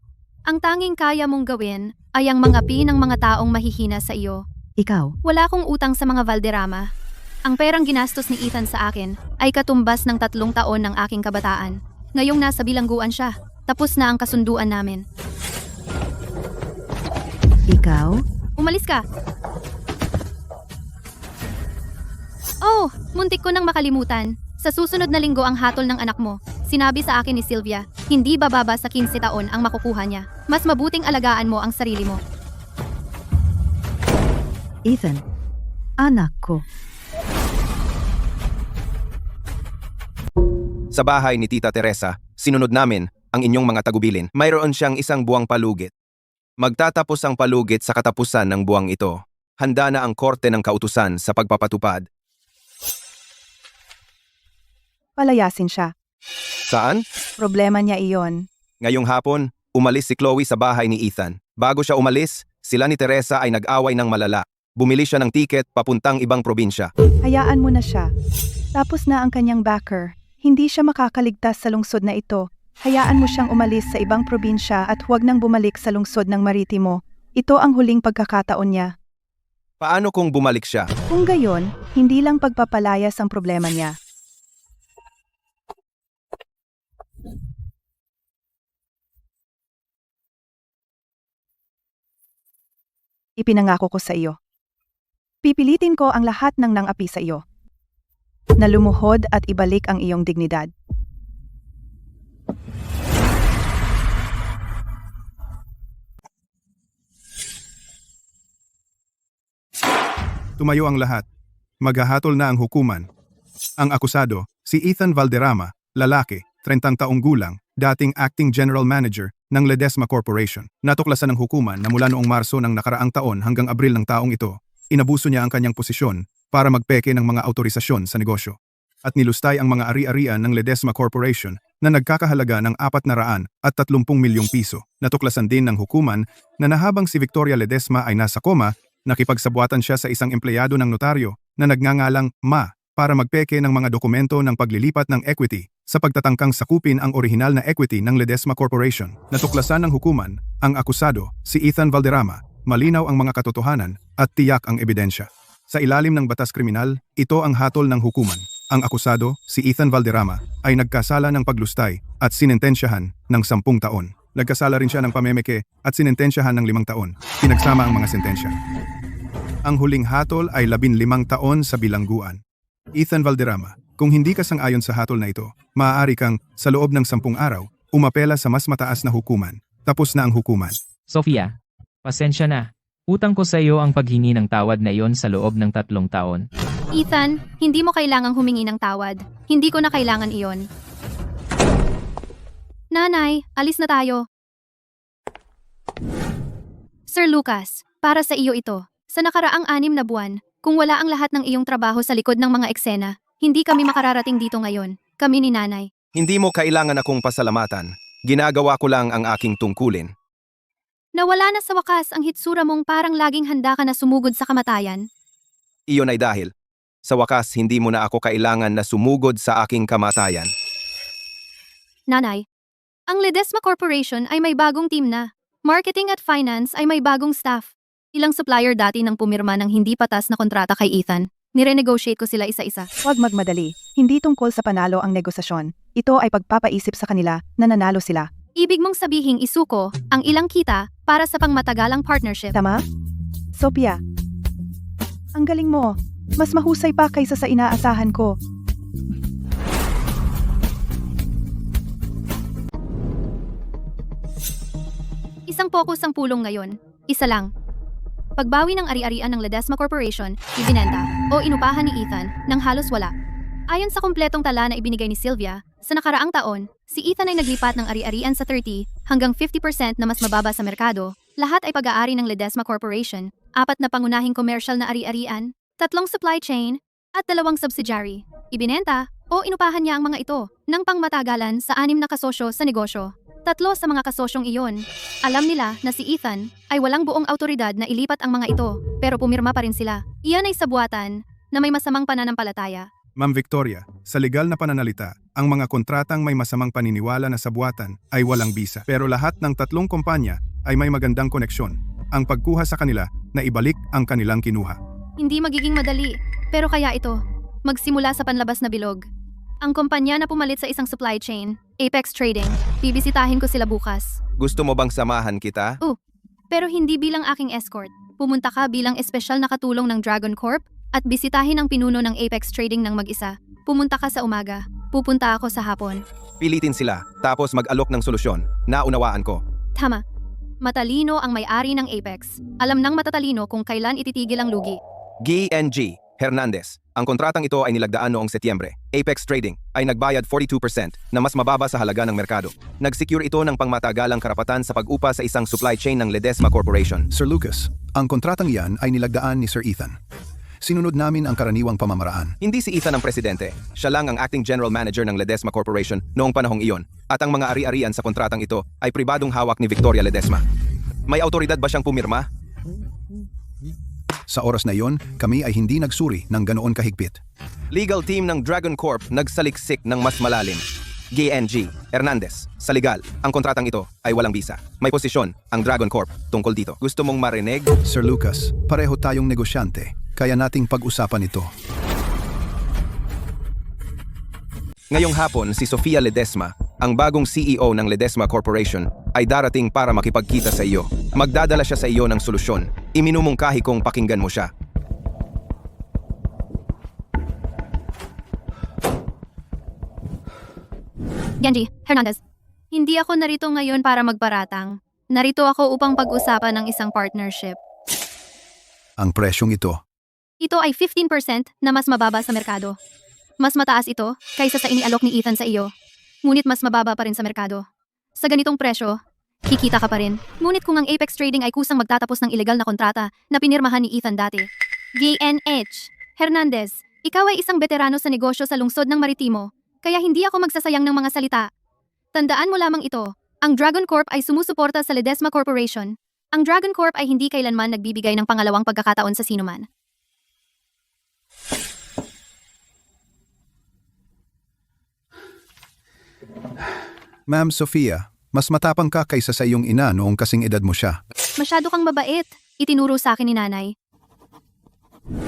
Ang tanging kaya mong gawin ay ang mangapi ng mga taong mahihina sa iyo. Ikaw, Wala akong utang sa mga Valderrama. Ang perang ginastos ni Ethan sa akin ay katumbas ng 3 taon ng aking kabataan. Ngayong nasa bilangguan siya, tapos na ang kasunduan namin. ikaw, Umalis ka! Oh, muntik ko nang makalimutan. Sa susunod na linggo ang hatol ng anak mo. Sinabi sa akin ni Sylvia, hindi bababa sa 15 taon ang makukuha niya. Mas mabuting alagaan mo ang sarili mo. Ethan, anak ko. Sa Sa bahay ni Tita Teresa, sinunod namin ang inyong mga tagubilin. Mayroon siyang isang buwang palugit. Magtatapos ang palugit sa katapusan ng buwang ito. Handa na ang korte ng kautusan sa pagpapatupad. Palayasin siya. Saan? Problema niya iyon. Ngayong hapon, umalis si Chloe sa bahay ni Ethan. Bago siya umalis, sila ni Teresa ay nag-away ng malala. Bumili siya ng tiket papuntang ibang probinsya. Hayaan mo na siya. Tapos na ang kanyang backer. Hindi siya makakaligtas sa lungsod na ito. Hayaan mo siyang umalis sa ibang probinsya at huwag nang bumalik sa lungsod ng Maritimo. Ito ang huling pagkakataon niya. Paano kung bumalik siya? Kung gayon, hindi lang pagpapalayas ang problema niya. Ipinangako ko sa iyo. Pipilitin ko ang lahat ng nang-api sa iyo. Na lumuhod at ibalik ang iyong dignidad. Tumayo ang lahat. Maghahatol na ang hukuman. Ang akusado, si Ethan Valderrama, lalaki, 30 taong gulang, dating acting general manager ng Ledesma Corporation. Natuklasan ng hukuman na mula noong Marso ng nakaraang taon hanggang Abril ng taong ito, inabuso niya ang kanyang posisyon para magpeke ng mga autorisasyon sa negosyo. At nilustay ang mga ari-arian ng Ledesma Corporation na nagkakahalaga ng 430 milyong piso. Natuklasan din ng hukuman na nahabang si Victoria Ledesma ay nasa koma, nakipagsabuatan siya sa isang empleyado ng notaryo na nagngangalang Ma para magpeke ng mga dokumento ng paglilipat ng equity sa pagtatangkang sakupin ang orihinal na equity ng Ledesma Corporation. Natuklasan ng hukuman ang akusado, si Ethan Valderrama, malinaw ang mga katotohanan at tiyak ang ebidensya. Sa ilalim ng batas kriminal, ito ang hatol ng hukuman. Ang akusado, si Ethan Valderrama, ay nagkasala ng paglustay at sinentensyahan ng 10 taon. Nagkasala rin siya ng pamemeke at sinentensyahan ng 5 taon. Pinagsama ang mga sentensya. Ang huling hatol ay 15 taon sa bilangguan. Ethan Valderrama, kung hindi ka sang-ayon sa hatol na ito, maaari kang, sa loob ng 10 araw, umapela sa mas mataas na hukuman. Tapos na ang hukuman. Sofia, pasensya na. Utang ko sa iyo ang paghingi ng tawad na iyon sa loob ng 3 taon. Ethan, hindi mo kailangang humingi ng tawad. Hindi ko na kailangan iyon. Nanay, alis na tayo. Sir Lucas, para sa iyo ito. Sa nakaraang 6 na buwan, kung wala ang lahat ng iyong trabaho sa likod ng mga eksena, hindi kami makararating dito ngayon. Kami ni Nanay. Hindi mo kailangan akong pasalamatan. Ginagawa ko lang ang aking tungkulin. Nawala na sa wakas ang hitsura mong parang laging handa ka na sumugod sa kamatayan. Iyon ay dahil, sa wakas hindi mo na ako kailangan na sumugod sa aking kamatayan. Nanay, ang Ledesma Corporation ay may bagong team na. Marketing at finance ay may bagong staff. Ilang supplier dati nang pumirma ng hindi patas na kontrata kay Ethan. Nirenegotiate ko sila isa-isa. Huwag magmadali. Hindi tungkol sa panalo ang negosasyon. Ito ay pagpapaisip sa kanila na nanalo sila. Ibig mong sabihing isuko ang ilang kita para sa pangmatagalang partnership. Tama? Sophia, ang galing mo. Mas mahusay pa kaysa sa inaasahan ko. Isang focus ang pulong ngayon. Isa lang. Pagbawi ng ari-arian ng Ledesma Corporation, ibinenta o inupahan ni Ethan nang halos wala. Ayon sa kumpletong tala na ibinigay ni Sylvia, sa nakaraang taon, si Ethan ay naglipat ng ari-arian sa 30 hanggang 50% na mas mababa sa merkado. Lahat ay pag-aari ng Ledesma Corporation, 4 na pangunahing commercial na ari-arian, 3 supply chain, at 2 subsidiary. Ibinenta o inupahan niya ang mga ito ng pangmatagalan sa 6 na kasosyo sa negosyo. 3 sa mga kasosyong iyon. Alam nila na si Ethan ay walang buong autoridad na ilipat ang mga ito, pero pumirma pa rin sila. Iyan ay sabuatan na may masamang pananampalataya. Ma'am Victoria, sa legal na pananalita, ang mga kontratang may masamang paniniwala na sabuatan ay walang bisa. Pero lahat ng 3 kumpanya ay may magandang koneksyon. Ang pagkuha sa kanila na ibalik ang kanilang kinuha. Hindi magiging madali, pero kaya ito. Magsimula sa panlabas na bilog. Ang kumpanya na pumalit sa isang supply chain, Apex Trading, bibisitahin ko sila bukas. Gusto mo bang samahan kita? Pero hindi bilang aking escort. Pumunta ka bilang espesyal na katulong ng Dragon Corp at bisitahin ang pinuno ng Apex Trading ng mag-isa. Pumunta ka sa umaga, pupunta ako sa hapon. Pilitin sila, tapos mag-alok ng solusyon. Naunawaan ko. Tama. Matalino ang may-ari ng Apex. Alam ng matatalino kung kailan ititigil ang lugi. G&G Hernandez. Ang kontratang ito ay nilagdaan noong Setyembre. Apex Trading ay nagbayad 42% na mas mababa sa halaga ng merkado. Nag-secure ito ng pangmatagalang karapatan sa pag-upa sa isang supply chain ng Ledesma Corporation. Sir Lucas, ang kontratang iyan ay nilagdaan ni Sir Ethan. Sinunod namin ang karaniwang pamamaraan. Hindi si Ethan ang presidente, siya lang ang acting general manager ng Ledesma Corporation noong panahong iyon. At ang mga ari-arian sa kontratang ito ay pribadong hawak ni Victoria Ledesma. May autoridad ba siyang pumirma? Sa oras na iyon, kami ay hindi nagsuri ng ganoon kahigpit. Legal team ng Dragon Corp nagsaliksik ng mas malalim. GNG, Hernandez, sa legal, ang kontratang ito ay walang bisa. May posisyon ang Dragon Corp tungkol dito. Gusto mong marinig? Sir Lucas, pareho tayong negosyante. Kaya nating pag-usapan ito. Ngayong hapon, si Sofia Ledesma, ang bagong CEO ng Ledesma Corporation, ay darating para makipagkita sa iyo. Magdadala siya sa iyo ng solusyon. Iminumungkahi kong pakinggan mo siya. Genji, Hernandez. Hindi ako narito ngayon para magparatang. Narito ako upang pag-usapan ng isang partnership. Ang presyong ito. Ito ay 15% na mas mababa sa merkado. Mas mataas ito kaysa sa inialok ni Ethan sa iyo. Ngunit mas mababa pa rin sa merkado. Sa ganitong presyo, kikita ka pa rin. Ngunit kung ang Apex Trading ay kusang magtatapos ng ilegal na kontrata na pinirmahan ni Ethan dati. GNH, Hernandez, ikaw ay isang veterano sa negosyo sa lungsod ng Maritimo, kaya hindi ako magsasayang ng mga salita. Tandaan mo lamang ito, ang Dragon Corp ay sumusuporta sa Ledesma Corporation. Ang Dragon Corp ay hindi kailanman nagbibigay ng pangalawang pagkakataon sa sinuman. Ma'am Sofia, mas matapang ka kaysa sa iyong ina noong kasing edad mo siya. Masyado kang mabait, itinuro sa akin ni nanay.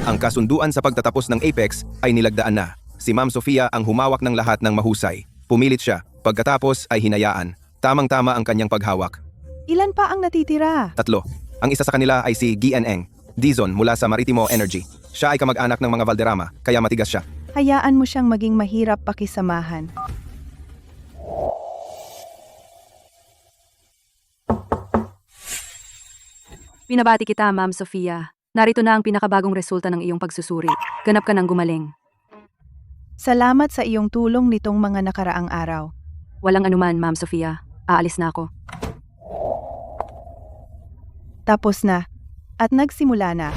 Ang kasunduan sa pagtatapos ng Apex ay nilagdaan na. Si Ma'am Sofia ang humawak ng lahat ng mahusay. Pumilit siya, pagkatapos ay hinayaan. Tamang-tama ang kanyang paghawak. Ilan pa ang natitira? 3. Ang isa sa kanila ay si Gianeng Dizon mula sa Maritimo Energy. Siya ay kamag-anak ng mga Valderrama, kaya matigas siya. Hayaan mo siyang maging mahirap pakisamahan. Pinabati kita, Ma'am Sofia. Narito na ang pinakabagong resulta ng iyong pagsusuri. Ganap ka ng gumaling. Salamat sa iyong tulong nitong mga nakaraang araw. Walang anuman, Ma'am Sofia. Aalis na ako. Tapos na. At nagsimula na.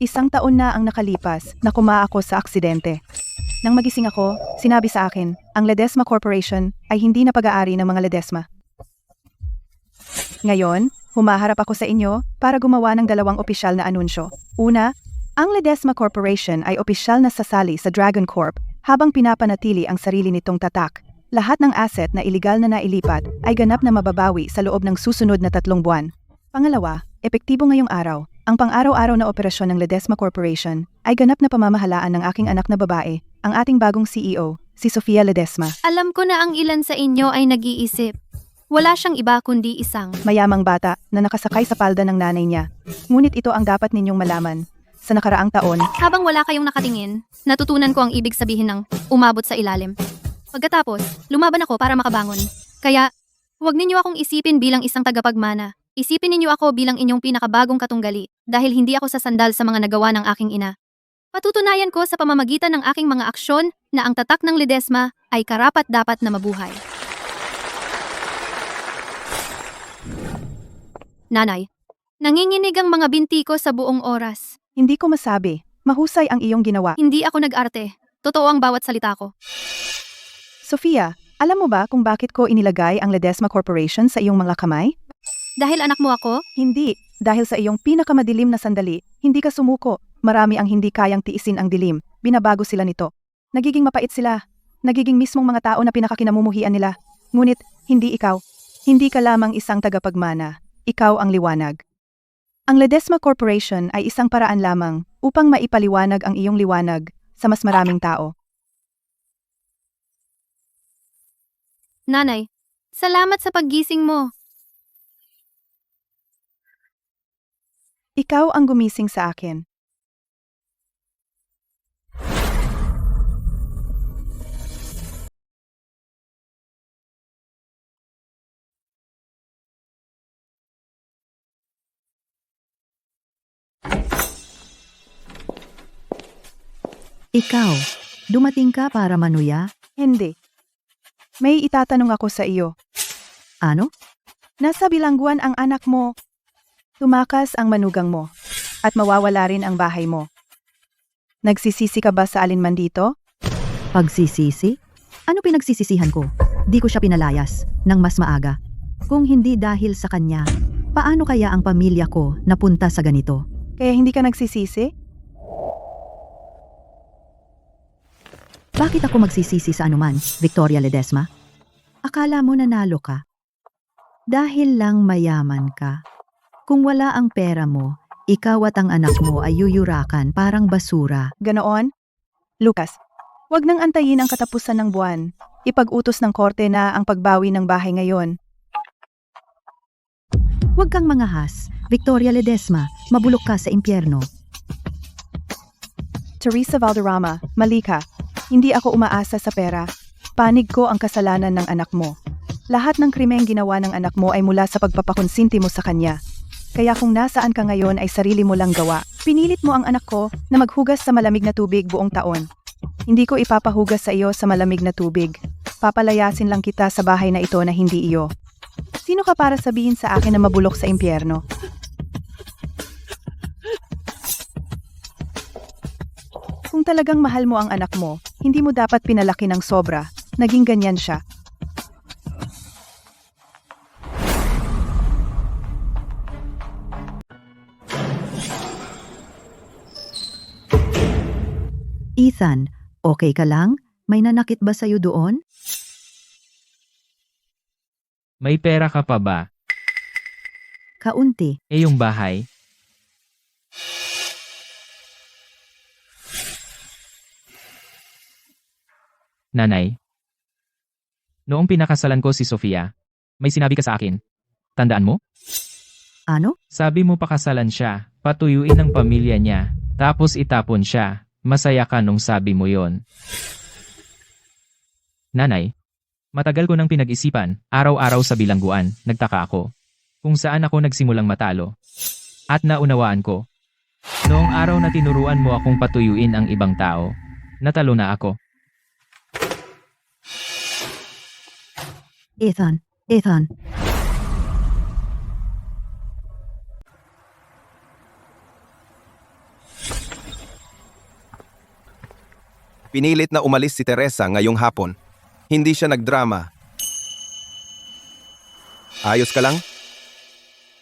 Isang taon na ang nakalipas na kuma ako sa aksidente. Nang magising ako, sinabi sa akin, ang Ledesma Corporation ay hindi na pag-aari ng mga Ledesma. Ngayon, humaharap ako sa inyo para gumawa ng 2 opisyal na anunsyo. Una, ang Ledesma Corporation ay opisyal na sasali sa Dragon Corp habang pinapanatili ang sarili nitong tatak. Lahat ng asset na iligal na nailipat ay ganap na mababawi sa loob ng susunod na 3 buwan. Pangalawa, epektibo ngayong araw, ang pang-araw-araw na operasyon ng Ledesma Corporation ay ganap na pamamahalaan ng aking anak na babae, ang ating bagong CEO, si Sofia Ledesma. Alam ko na ang ilan sa inyo ay nag-iisip. Wala siyang iba kundi isang Mayamang bata na nakasakay sa palda ng nanay niya. Ngunit ito ang dapat ninyong malaman. Sa nakaraang taon, habang wala kayong nakatingin, natutunan ko ang ibig sabihin ng umabot sa ilalim. Pagkatapos, lumaban ako para makabangon. Kaya, huwag ninyo akong isipin bilang isang tagapagmana. Isipin ninyo ako bilang inyong pinakabagong katunggali dahil hindi ako sasandal sa mga nagawa ng aking ina. Patutunayan ko sa pamamagitan ng aking mga aksyon na ang tatak ng Ledesma ay karapat-dapat na mabuhay. Nanay, nanginginig ang mga binti ko sa buong oras. hindi ko masabi. Mahusay ang iyong ginawa. Hindi ako nag-arte. Totoo ang bawat salita ko. Sofia, alam mo ba kung bakit ko inilagay ang Ledesma Corporation sa iyong mga kamay? Dahil anak mo ako, Hindi. Dahil sa iyong pinakamadilim na sandali, hindi ka sumuko. Marami ang hindi kayang tiisin ang dilim. Binabago sila nito. Nagiging mapait sila. Nagiging mismong mga tao na pinakakinamumuhian nila. Ngunit, hindi ikaw. Hindi ka lamang isang tagapagmana. Ikaw ang liwanag. Ang Ledesma Corporation ay isang paraan lamang upang maipaliwanag ang iyong liwanag sa mas maraming tao. nanay, salamat sa paggising mo. Ikaw ang gumising sa akin. Ikaw, dumating ka para manuya? Hindi. May itatanong ako sa iyo. Ano? Nasa bilangguan ang anak mo. Tumakas ang manugang mo. At mawawala rin ang bahay mo. Nagsisisi ka ba sa alinman dito? Pagsisisi? Ano pinagsisisihan ko? Di ko siya pinalayas ng mas maaga. Kung hindi dahil sa kanya, paano kaya ang pamilya ko napunta sa ganito? Kaya hindi ka nagsisisi? Bakit ako magsisisi sa anuman, Victoria Ledesma? Akala mo nanalo ka? Dahil lang mayaman ka. Kung wala ang pera mo, ikaw at ang anak mo ay yuyurakan parang basura. Ganoon? Lucas, wag nang antayin ang katapusan ng buwan. Ipag-utos ng korte na ang pagbawi ng bahay ngayon. Huwag kang mangahas, Victoria Ledesma, mabulok ka sa impyerno. Teresa Valderrama, mali ka. Hindi ako umaasa sa pera. Panig ko ang kasalanan ng anak mo. Lahat ng krimeng ginawa ng anak mo ay mula sa pagpapakonsinti mo sa kanya. Kaya kung nasaan ka ngayon ay sarili mo lang gawa. Pinilit mo ang anak ko na maghugas sa malamig na tubig buong taon. Hindi ko ipapahugas sa iyo sa malamig na tubig. Papalayasin lang kita sa bahay na ito na hindi iyo. Sino ka para sabihin sa akin na mabulok sa impyerno? Kung talagang mahal mo ang anak mo, hindi mo dapat pinalaki ng sobra. Naging ganyan siya. Ethan, okay ka lang? May nanakit ba sa'yo doon? May pera ka pa ba? Kaunti. Yung bahay? Nanay. Noong pinakasalan ko si Sofia, may sinabi ka sa akin. Tandaan mo? Ano? Sabi mo pakasalan siya, patuyuin ng pamilya niya, tapos itapon siya. Masaya ka nung sabi mo yon. Nanay, matagal ko nang pinag-isipan, araw-araw sa bilangguan, nagtaka ako. Kung saan ako nagsimulang matalo. At naunawaan ko. Noong araw na tinuruan mo akong patuyuin ang ibang tao, natalo na ako. Ethan. Pinilit na umalis si Teresa ngayong hapon. Hindi siya nagdrama. Ayos ka lang?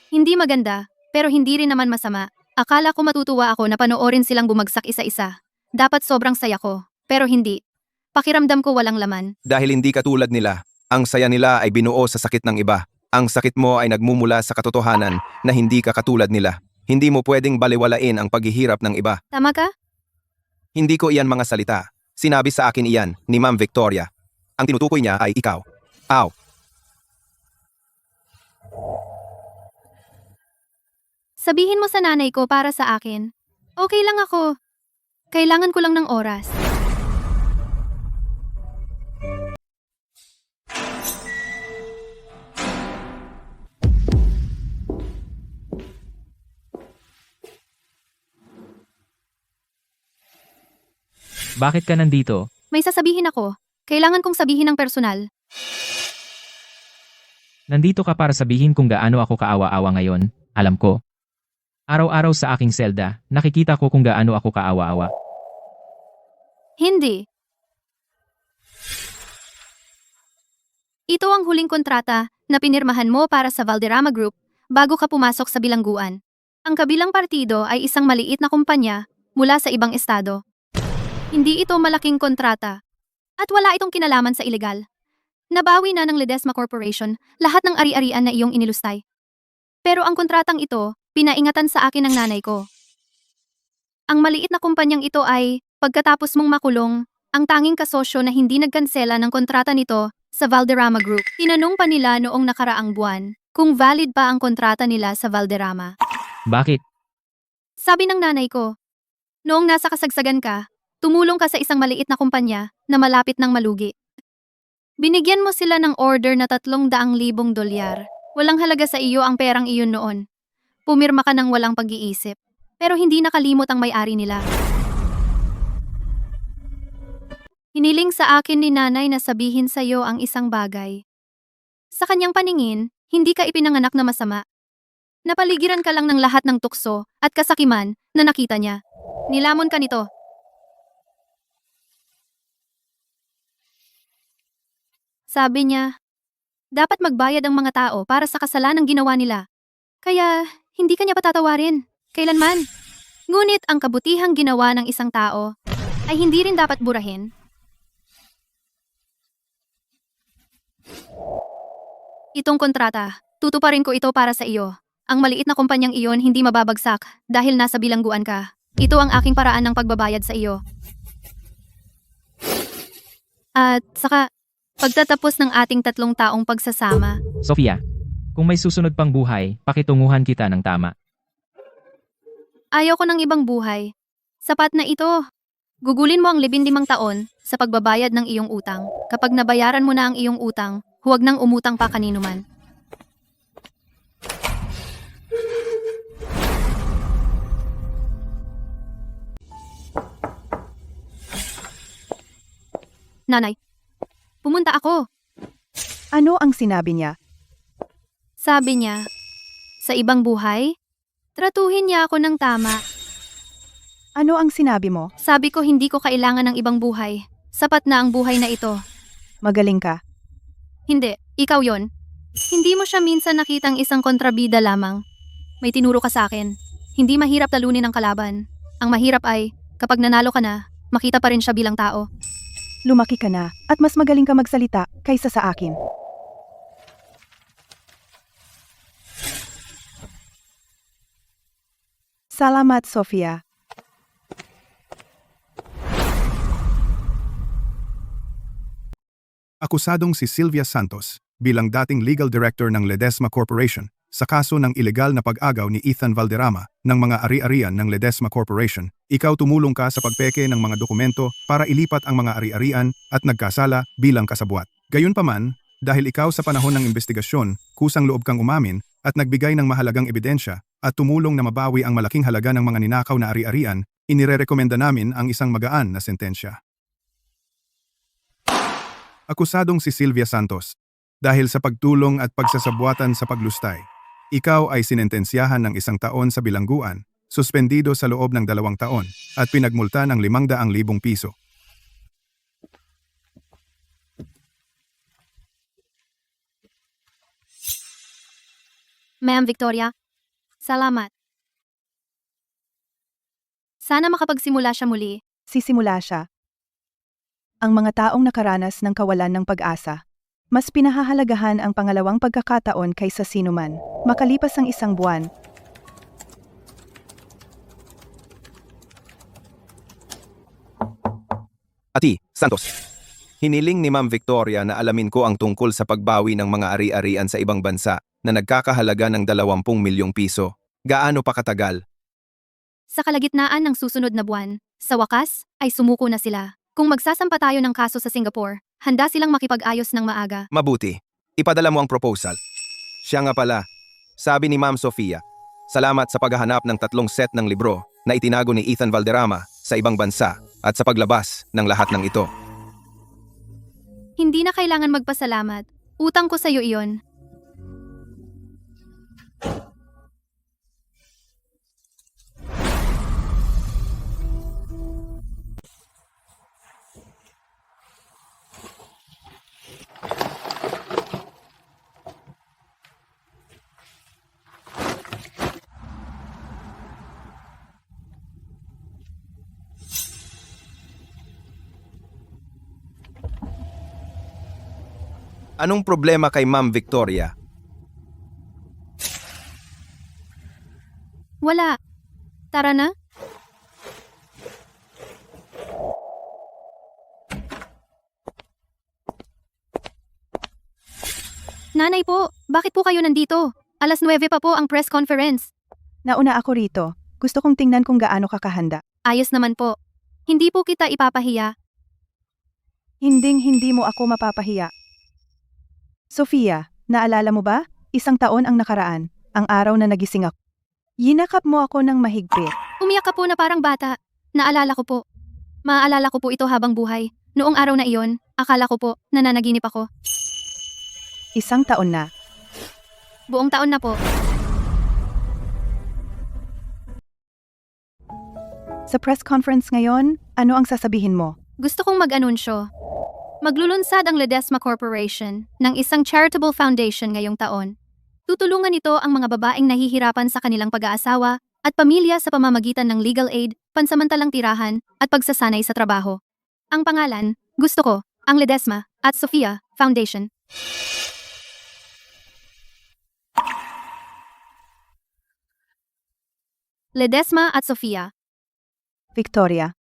Hindi maganda, pero hindi rin naman masama. Akala ko matutuwa ako na panoorin silang bumagsak isa-isa. Dapat sobrang saya ko, pero hindi. Pakiramdam ko walang laman. Dahil hindi katulad nila, ang saya nila ay binuo sa sakit ng iba. Ang sakit mo ay nagmumula sa katotohanan na hindi ka katulad nila. Hindi mo pwedeng baliwalain ang paghihirap ng iba. Tama ka? Hindi ko iyan mga salita. Sinabi sa akin iyan ni Ma'am Victoria. Ang tinutukoy niya ay ikaw. Aw. Sabihin mo sa nanay ko para sa akin. Okay lang ako. Kailangan ko lang ng oras. Bakit ka nandito? May sasabihin ako. Kailangan kong sabihin ng personal. Nandito ka para sabihin kung gaano ako kaawa-awa ngayon, alam ko. Araw-araw sa aking selda, nakikita ko kung gaano ako kaawa-awa. Hindi. Ito ang huling kontrata na pinirmahan mo para sa Valderrama Group bago ka pumasok sa bilangguan. Ang kabilang partido ay isang maliit na kumpanya mula sa ibang estado. Hindi ito malaking kontrata. At wala itong kinalaman sa ilegal. Nabawi na ng Ledesma Corporation lahat ng ari-arian na iyong inilustay. Pero ang kontratang ito, pinaingatan sa akin ng nanay ko. Ang maliit na kumpanyang ito ay, pagkatapos mong makulong, ang tanging kasosyo na hindi nagkansela ng kontrata nito sa Valderrama Group. Tinanong pa nila noong nakaraang buwan kung valid pa ang kontrata nila sa Valderrama. Bakit? Sabi ng nanay ko, noong nasa kasagsagan ka, tumulong ka sa isang maliit na kumpanya na malapit ng malugi. Binigyan mo sila ng order na $300,000. Walang halaga sa iyo ang perang iyon noon. Pumirma ka ng walang pag-iisip. Pero hindi nakalimot ang may-ari nila. Hiniling sa akin ni nanay na sabihin sa iyo ang isang bagay. Sa kanyang paningin, hindi ka ipinanganak na masama. Napaligiran ka lang ng lahat ng tukso at kasakiman na nakita niya. Nilamon ka nito. Sabi niya, dapat magbayad ang mga tao para sa kasalanang ginawa nila. Kaya, hindi ka niya patatawarin. Kailanman. Ngunit ang kabutihang ginawa ng isang tao ay hindi rin dapat burahin. Itong kontrata, tutuparin ko ito para sa iyo. Ang maliit na kumpanyang iyon hindi mababagsak dahil nasa bilangguan ka. Ito ang aking paraan ng pagbabayad sa iyo. At saka, pagtatapos ng ating 3 taong pagsasama, Sofia, kung may susunod pang buhay, pakitunguhan kita ng tama. ayaw ko ng ibang buhay. Sapat na ito. Gugulin mo ang 15 taon sa pagbabayad ng iyong utang. Kapag nabayaran mo na ang iyong utang, huwag nang umutang pa kanino man. Nanay, pumunta ako. Ano ang sinabi niya? Sabi niya, sa ibang buhay, tratuhin niya ako ng tama. Ano ang sinabi mo? Sabi ko hindi ko kailangan ng ibang buhay. Sapat na ang buhay na ito. Magaling ka. Hindi, ikaw yon. Hindi mo siya minsan nakitang isang kontrabida lamang. May tinuro ka sa akin. Hindi mahirap talunin ang kalaban. Ang mahirap ay, kapag nanalo ka na, makita pa rin siya bilang tao. Lumaki ka na at mas magaling ka magsalita kaysa sa akin. Salamat, Sofia. Akusadong si Sylvia Santos bilang dating legal director ng Ledesma Corporation sa kaso ng ilegal na pag-agaw ni Ethan Valderrama ng mga ari-arian ng Ledesma Corporation. Ikaw tumulong ka sa pagpeke ng mga dokumento para ilipat ang mga ari-arian at nagkasala bilang kasabwat. Gayunpaman, dahil ikaw sa panahon ng investigasyon, kusang loob kang umamin at nagbigay ng mahalagang ebidensya at tumulong na mabawi ang malaking halaga ng mga ninakaw na ari-arian, inirerekomenda namin ang isang magaan na sentensya. Akusadong si Sylvia Santos, dahil sa pagtulong at pagsasabwatan sa paglustay, ikaw ay sinentensyahan ng 1 taon sa bilangguan, suspendido sa loob ng 2 taon, at pinagmulta ng 500,000 piso. Ma'am Victoria, salamat. Sana makapagsimula siya muli. Sisimula siya. Ang mga taong nakaranas ng kawalan ng pag-asa, mas pinahahalagahan ang pangalawang pagkakataon kaysa sinuman. Makalipas ang 1 buwan, Ati, Santos. Hiniling ni Ma'am Victoria na alamin ko ang tungkol sa pagbawi ng mga ari-arian sa ibang bansa na nagkakahalaga ng 20 milyong piso. Gaano pa katagal? Sa kalagitnaan ng susunod na buwan, sa wakas, ay sumuko na sila. Kung magsasampa tayo ng kaso sa Singapore, handa silang makipag-ayos ng maaga. Mabuti. Ipadala mo ang proposal. Siya nga pala. Sabi ni Ma'am Sofia, salamat sa paghahanap ng 3 set ng libro na itinago ni Ethan Valderrama sa ibang bansa at sa paglabas ng lahat ng ito. Hindi na kailangan magpasalamat. Utang ko sa iyo iyon. Anong problema kay Ma'am Victoria? Wala. Tara na. Nanay po, bakit po kayo nandito? 9:00 pa po ang press conference. nauna ako rito. Gusto kong tingnan kung gaano ka kahanda. Ayos naman po. Hindi po kita ipapahiya. Hinding-hindi mo ako mapapahiya. Sofia, naalala mo ba? 1 taon ang nakaraan, ang araw na nagising ako. Yinakap mo ako ng mahigpit. Umiyak ka po na parang bata. Naalala ko po. Maaalala ko po ito habang buhay. Noong araw na iyon, akala ko po, nananaginip ako. 1 taon na. Buong taon na po. Sa press conference ngayon, ano ang sasabihin mo? Gusto kong mag-anunsyo. Maglulunsad ang Ledesma Corporation ng isang charitable foundation ngayong taon. Tutulungan ito ang mga babaeng nahihirapan sa kanilang pag-aasawa at pamilya sa pamamagitan ng legal aid, pansamantalang tirahan, at pagsasanay sa trabaho. Ang pangalan, gusto ko, ang Ledesma at Sofia Foundation. Ledesma at Sofia. Victoria.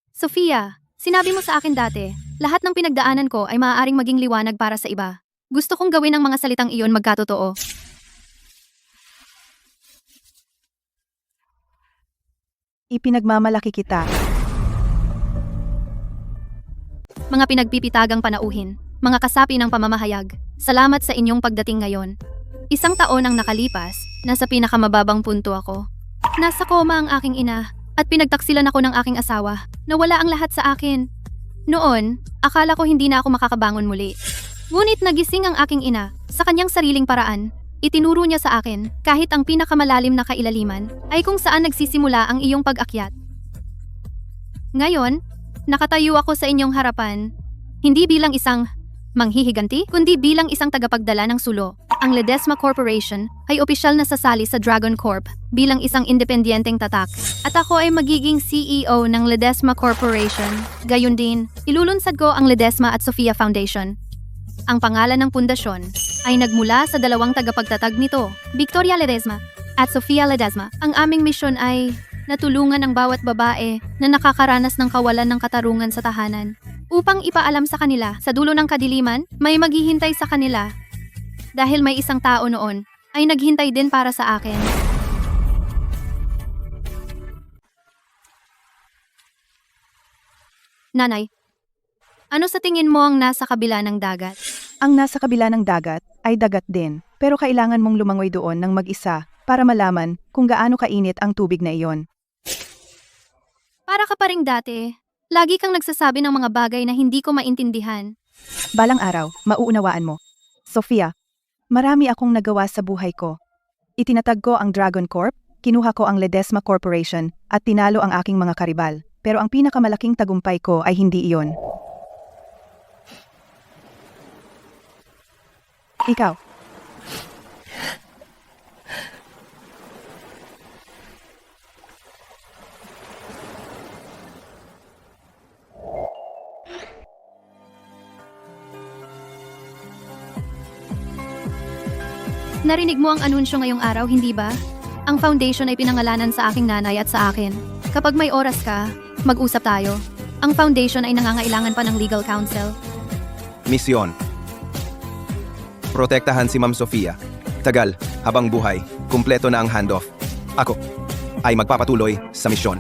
Sofia, sinabi mo sa akin dati, lahat ng pinagdaanan ko ay maaaring maging liwanag para sa iba. Gusto kong gawin ang mga salitang iyon magkatotoo. Ipinagmamalaki kita. Mga pinagpipitagang panauhin, mga kasapi ng pamamahayag, salamat sa inyong pagdating ngayon. 1 taon ang nakalipas, nasa pinakamababang punto ako. Nasa koma ang aking ina, at pinagtaksilan ako ng aking asawa, nawala ang lahat sa akin. Noon, akala ko hindi na ako makakabangon muli. Ngunit nagising ang aking ina, sa kanyang sariling paraan. Itinuro niya sa akin, kahit ang pinakamalalim na kailaliman, ay kung saan nagsisimula ang iyong pag-akyat. Ngayon, nakatayo ako sa inyong harapan, hindi bilang isang manghihiganti, kundi bilang isang tagapagdala ng sulo. Ang Ledesma Corporation ay opisyal na sasali sa Dragon Corp bilang isang independyenteng tatak. At ako ay magiging CEO ng Ledesma Corporation. Gayun din, ilulunsad ko ang Ledesma at Sofia Foundation. Ang pangalan ng pundasyon ay nagmula sa 2 tagapagtatag nito, Victoria Ledesma at Sofia Ledesma. Ang aming misyon ay natulungan ang bawat babae na nakakaranas ng kawalan ng katarungan sa tahanan. Upang ipaalam sa kanila, sa dulo ng kadiliman, may maghihintay sa kanila. Dahil may isang tao noon, ay naghintay din para sa akin. Nanay, ano sa tingin mo ang nasa kabila ng dagat? Ang nasa kabila ng dagat ay dagat din, pero kailangan mong lumangoy doon ng mag-isa para malaman kung gaano kainit ang tubig na iyon. Para ka pa ring dati, lagi kang nagsasabi ng mga bagay na hindi ko maintindihan. Balang araw, mauunawaan mo. Sofia, marami akong nagawa sa buhay ko. Itinatag ko ang Dragon Corp, kinuha ko ang Ledesma Corporation, at tinalo ang aking mga karibal. Pero ang pinakamalaking tagumpay ko ay hindi iyon. Ikaw. Narinig mo ang anunsyo ngayong araw, hindi ba? Ang foundation ay pinangalanan sa aking nanay at sa akin. Kapag may oras ka, mag-usap tayo. Ang foundation ay nangangailangan pa ng legal counsel. Misyon. Protektahan si Ma'am Sofia. Tagal, habang buhay, kumpleto na ang handoff. Ako ay magpapatuloy sa misyon.